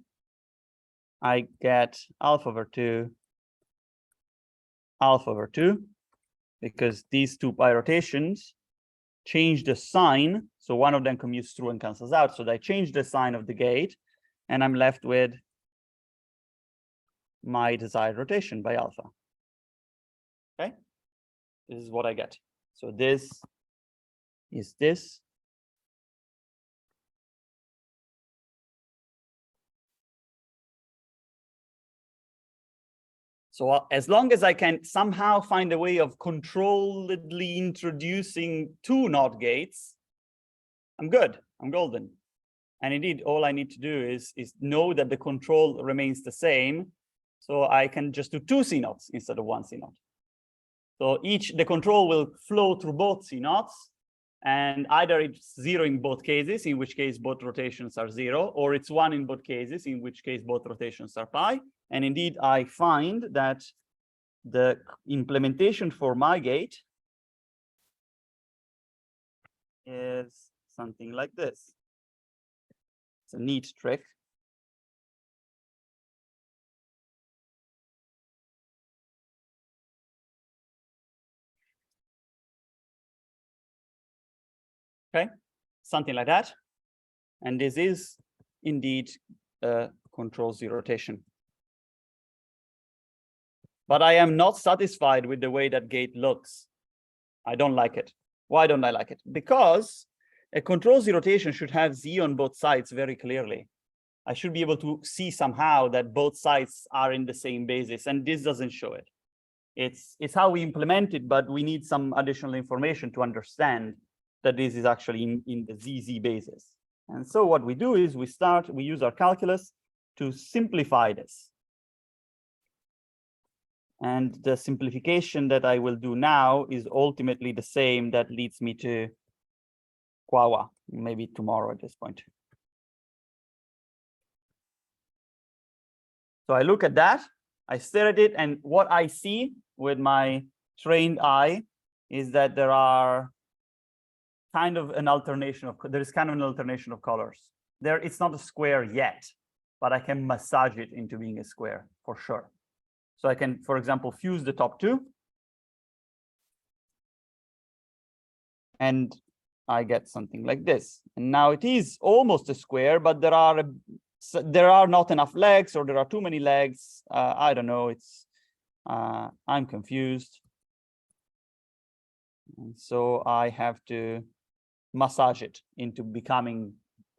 I get alpha over 2, alpha over 2, because these two pi rotations change the sign. So one of them commutes through and cancels out. So I change the sign of the gate, and I'm left with my desired rotation by alpha. Okay, this is what I get. So this is this. So as long as I can somehow find a way of controlledly introducing two NOT gates, I'm good, I'm golden. And indeed, all I need to do is know that the control remains the same. So I can just do two C0s instead of one C0. So the control will flow through both C0s, and either it's 0 in both cases, in which case both rotations are 0, or it's 1 in both cases, in which case both rotations are pi. And indeed, I find that the implementation for my gate is something like this. It's a neat trick. Okay, something like that. And this is indeed a control Z rotation. But I am not satisfied with the way that gate looks. I don't like it. Why don't I like it? Because a control Z rotation should have Z on both sides very clearly. I should be able to see somehow that both sides are in the same basis, and this doesn't show it. It's how we implement it, but we need some additional information to understand that this is actually in the ZZ basis. And so what we do is we use our calculus to simplify this. And the simplification that I will do now is ultimately the same that leads me to Quawa, maybe tomorrow at this point. So I look at that, I stare at it, and what I see with my trained eye is that there is kind of an alternation of colors. It's not a square yet, but I can massage it into being a square for sure. So I can, for example, fuse the top two, and I get something like this. And now it is almost a square, but there are not enough legs, or there are too many legs. I don't know. I'm confused. And so I have to massage it into becoming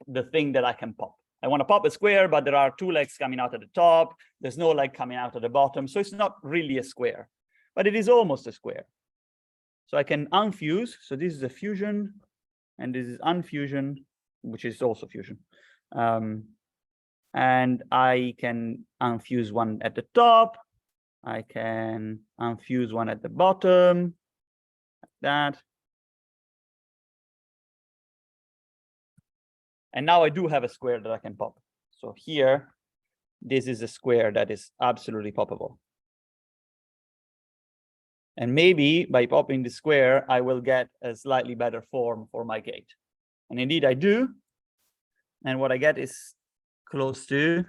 the thing that I can pop. I want to pop a square, but there are two legs coming out at the top. There's no leg coming out at the bottom. So it's not really a square, but it is almost a square. So I can unfuse. So this is a fusion, and this is unfusion, which is also fusion. And I can unfuse one at the top. I can unfuse one at the bottom, like that. And now I do have a square that I can pop. So here, this is a square that is absolutely poppable. And maybe by popping the square, I will get a slightly better form for my gate. And indeed I do. And what I get is close to,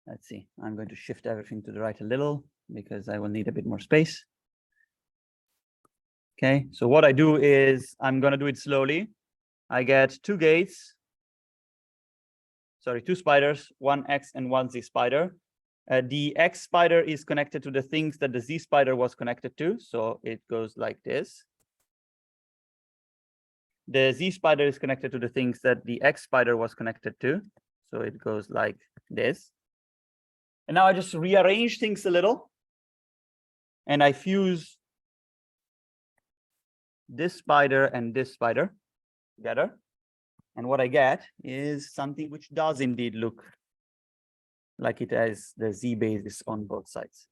let's see, I'm going to shift everything to the right a little because I will need a bit more space. Okay, so what I do is I'm going to do it slowly. I get two spiders, one X and one Z spider. The X spider is connected to the things that the Z spider was connected to. So it goes like this. The Z spider is connected to the things that the X spider was connected to. So it goes like this. And now I just rearrange things a little. And I fuse this spider and this spider together. And what I get is something which does indeed look like it has the Z basis on both sides.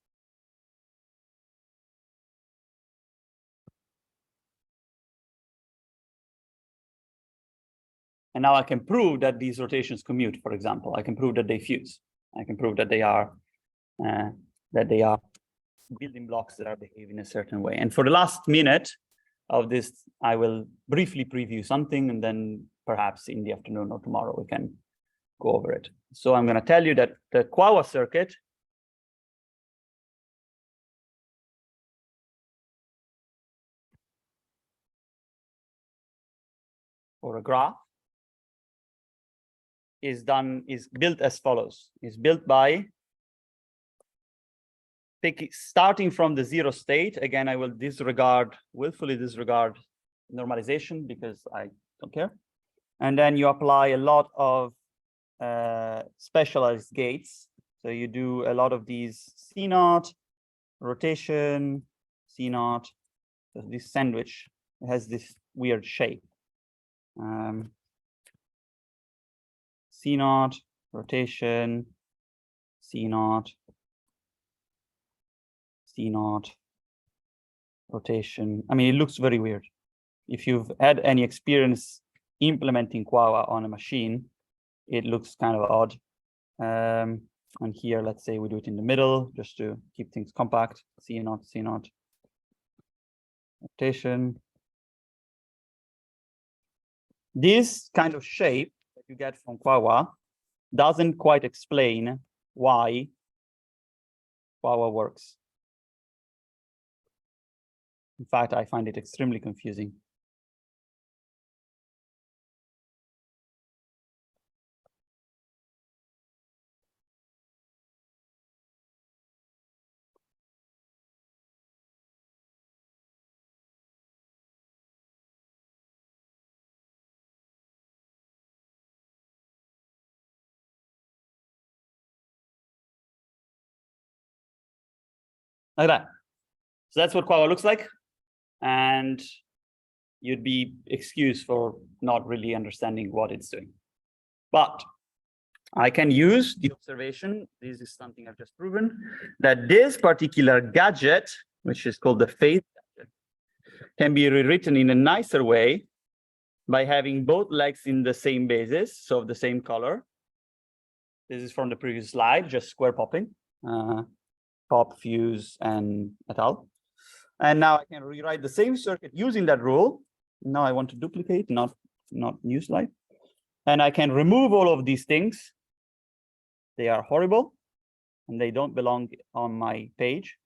And now I can prove that these rotations commute, for example. I can prove that they fuse. I can prove that they are building blocks that are behaving a certain way. And for the last minute of this, I will briefly preview something and then perhaps in the afternoon or tomorrow we can go over it. So I'm going to tell you that the QAWA circuit or a graph is built as follows. Is built by starting from the 0 state. Again, I will willfully disregard normalization because I don't care. And then you apply a lot of specialized gates. So you do a lot of these C0, rotation, C0. So this sandwich has this weird shape. C0, rotation, C0, C0, rotation. I mean, it looks very weird. If you've had any experience implementing QAWA on a machine, it looks kind of odd. And here, let's say we do it in the middle, just to keep things compact. C0, C0, rotation. This kind of shape that you get from QAWA doesn't quite explain why QAWA works. In fact, I find it extremely confusing. Like that. So that's what QAWA looks like. And you'd be excused for not really understanding what it's doing. But I can use the observation, this is something I've just proven, that this particular gadget, which is called the phase gadget, can be rewritten in a nicer way by having both legs in the same basis, so of the same color. This is from the previous slide, just square popping, pop, fuse, and et al. And now I can rewrite the same circuit using that rule. Now I want to duplicate, not new slide. And I can remove all of these things. They are horrible and they don't belong on my page.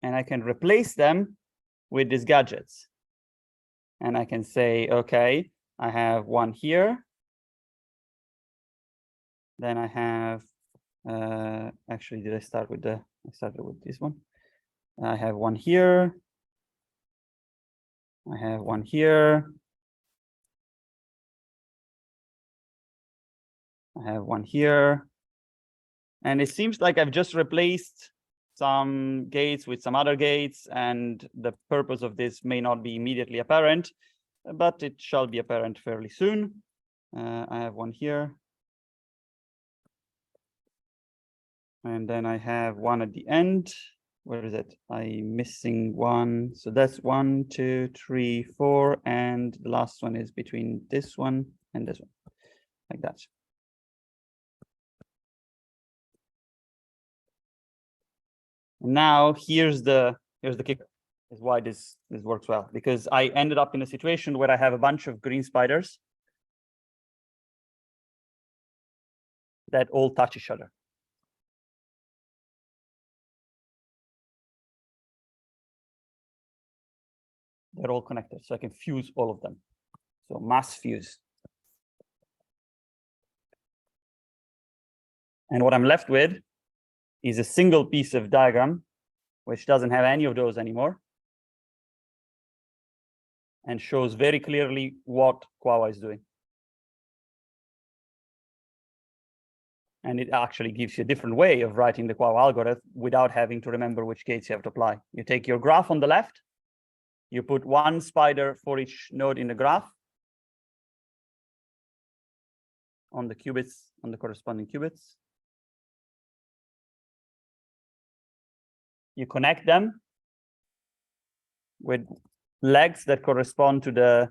And I can replace them with these gadgets. And I can say, okay, I have one here. Then I have, actually, did I start with I started with this one. I have one here. I have one here. I have one here. And it seems like I've just replaced some gates with some other gates, and the purpose of this may not be immediately apparent, but it shall be apparent fairly soon. I have one here. And then I have one at the end. Where is it? I'm missing one. So that's 1, 2, 3, 4. And the last one is between this one and this one, like that. Now here's the kicker, is why this works well, because I ended up in a situation where I have a bunch of green spiders that all touch each other. They're all connected, so I can fuse all of them. So mass fuse. And what I'm left with is a single piece of diagram, which doesn't have any of those anymore, and shows very clearly what QAWA is doing. And it actually gives you a different way of writing the QAWA algorithm without having to remember which gates you have to apply. You take your graph on the left, you put one spider for each node in the graph on the qubits, on the corresponding qubits. You connect them with legs that correspond to the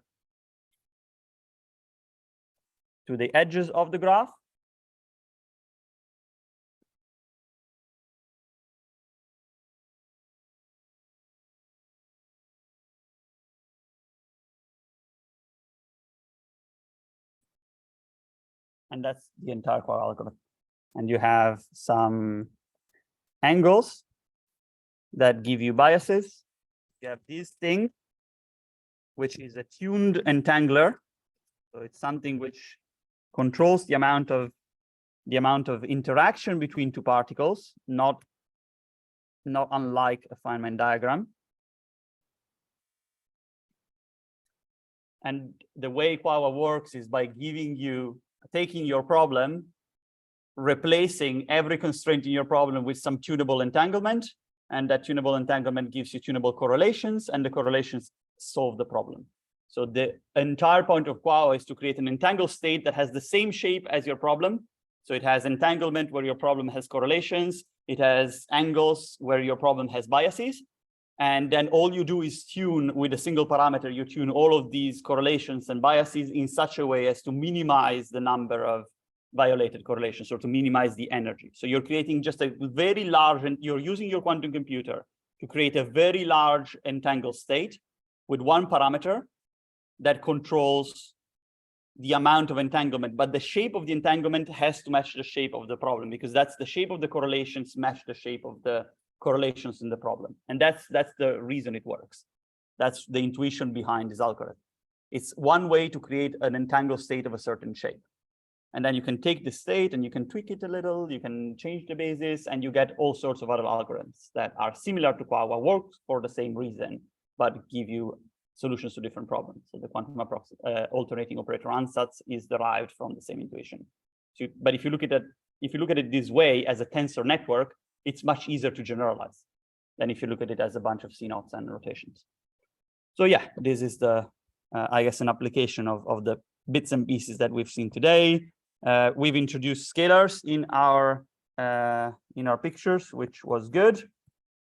edges of the graph. And that's the entire Quagga algorithm. And you have some angles that give you biases. You have this thing, which is a tuned entangler. So it's something which controls the amount of interaction between two particles, not unlike a Feynman diagram. And the way Quagga works is by taking your problem, replacing every constraint in your problem with some tunable entanglement, and that tunable entanglement gives you tunable correlations, and the correlations solve the problem. So the entire point of Quagga is to create an entangled state that has the same shape as your problem. So it has entanglement where your problem has correlations, it has angles where your problem has biases, and then all you do is tune with a single parameter, you tune all of these correlations and biases in such a way as to minimize the number of violated correlations, or to minimize the energy. So you're creating just a very large, and you're using your quantum computer to create a very large entangled state with one parameter that controls the amount of entanglement, but the shape of the entanglement has to match the shape of the problem, because that's the shape of the correlations match the shape of the correlations in the problem. And that's the reason it works. That's the intuition behind this algorithm. It's one way to create an entangled state of a certain shape. And then you can take the state and you can tweak it a little, you can change the basis, and you get all sorts of other algorithms that are similar to Quagga, work for the same reason, but give you solutions to different problems. So the quantum alternating operator ansatz is derived from the same intuition. So, but if you look at it this way as a tensor network, it's much easier to generalize than if you look at it as a bunch of C-naughts and rotations. So yeah, this is the, I guess, an application of the bits and pieces that we've seen today. We've introduced scalars in our pictures, which was good.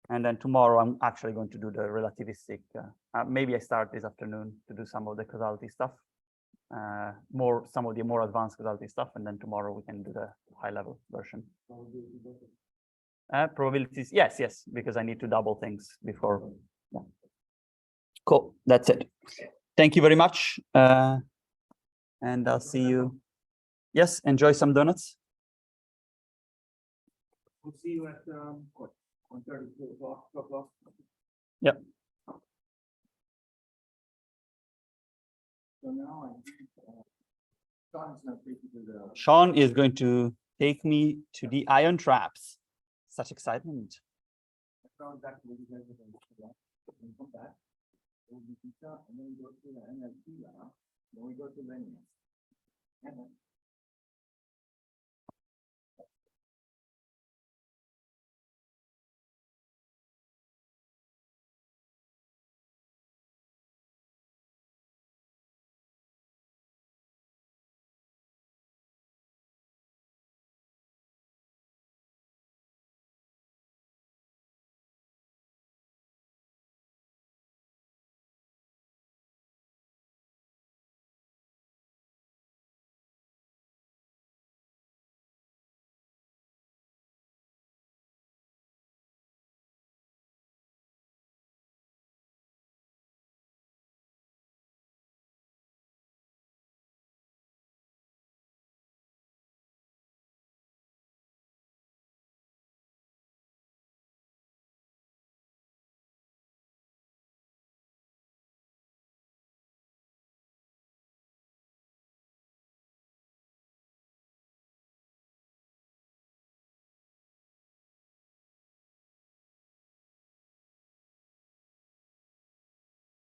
And then tomorrow I'm actually going to do the relativistic. Maybe I start this afternoon to do some of the causality stuff, some of the more advanced causality stuff, and then tomorrow we can do the high-level version. Probabilities, yes, because I need to double things before. Yeah. Cool, that's it. Thank you very much, and I'll see you. Yes, enjoy some donuts. We'll see you at 1:30, 2 o'clock. Yep. So now Sean's going to take you to the. Sean is going to take me to the ion traps. Such excitement. Come back, and then come back. We'll be pizza, and then we go to the NLP lab, then we go to Lenny's.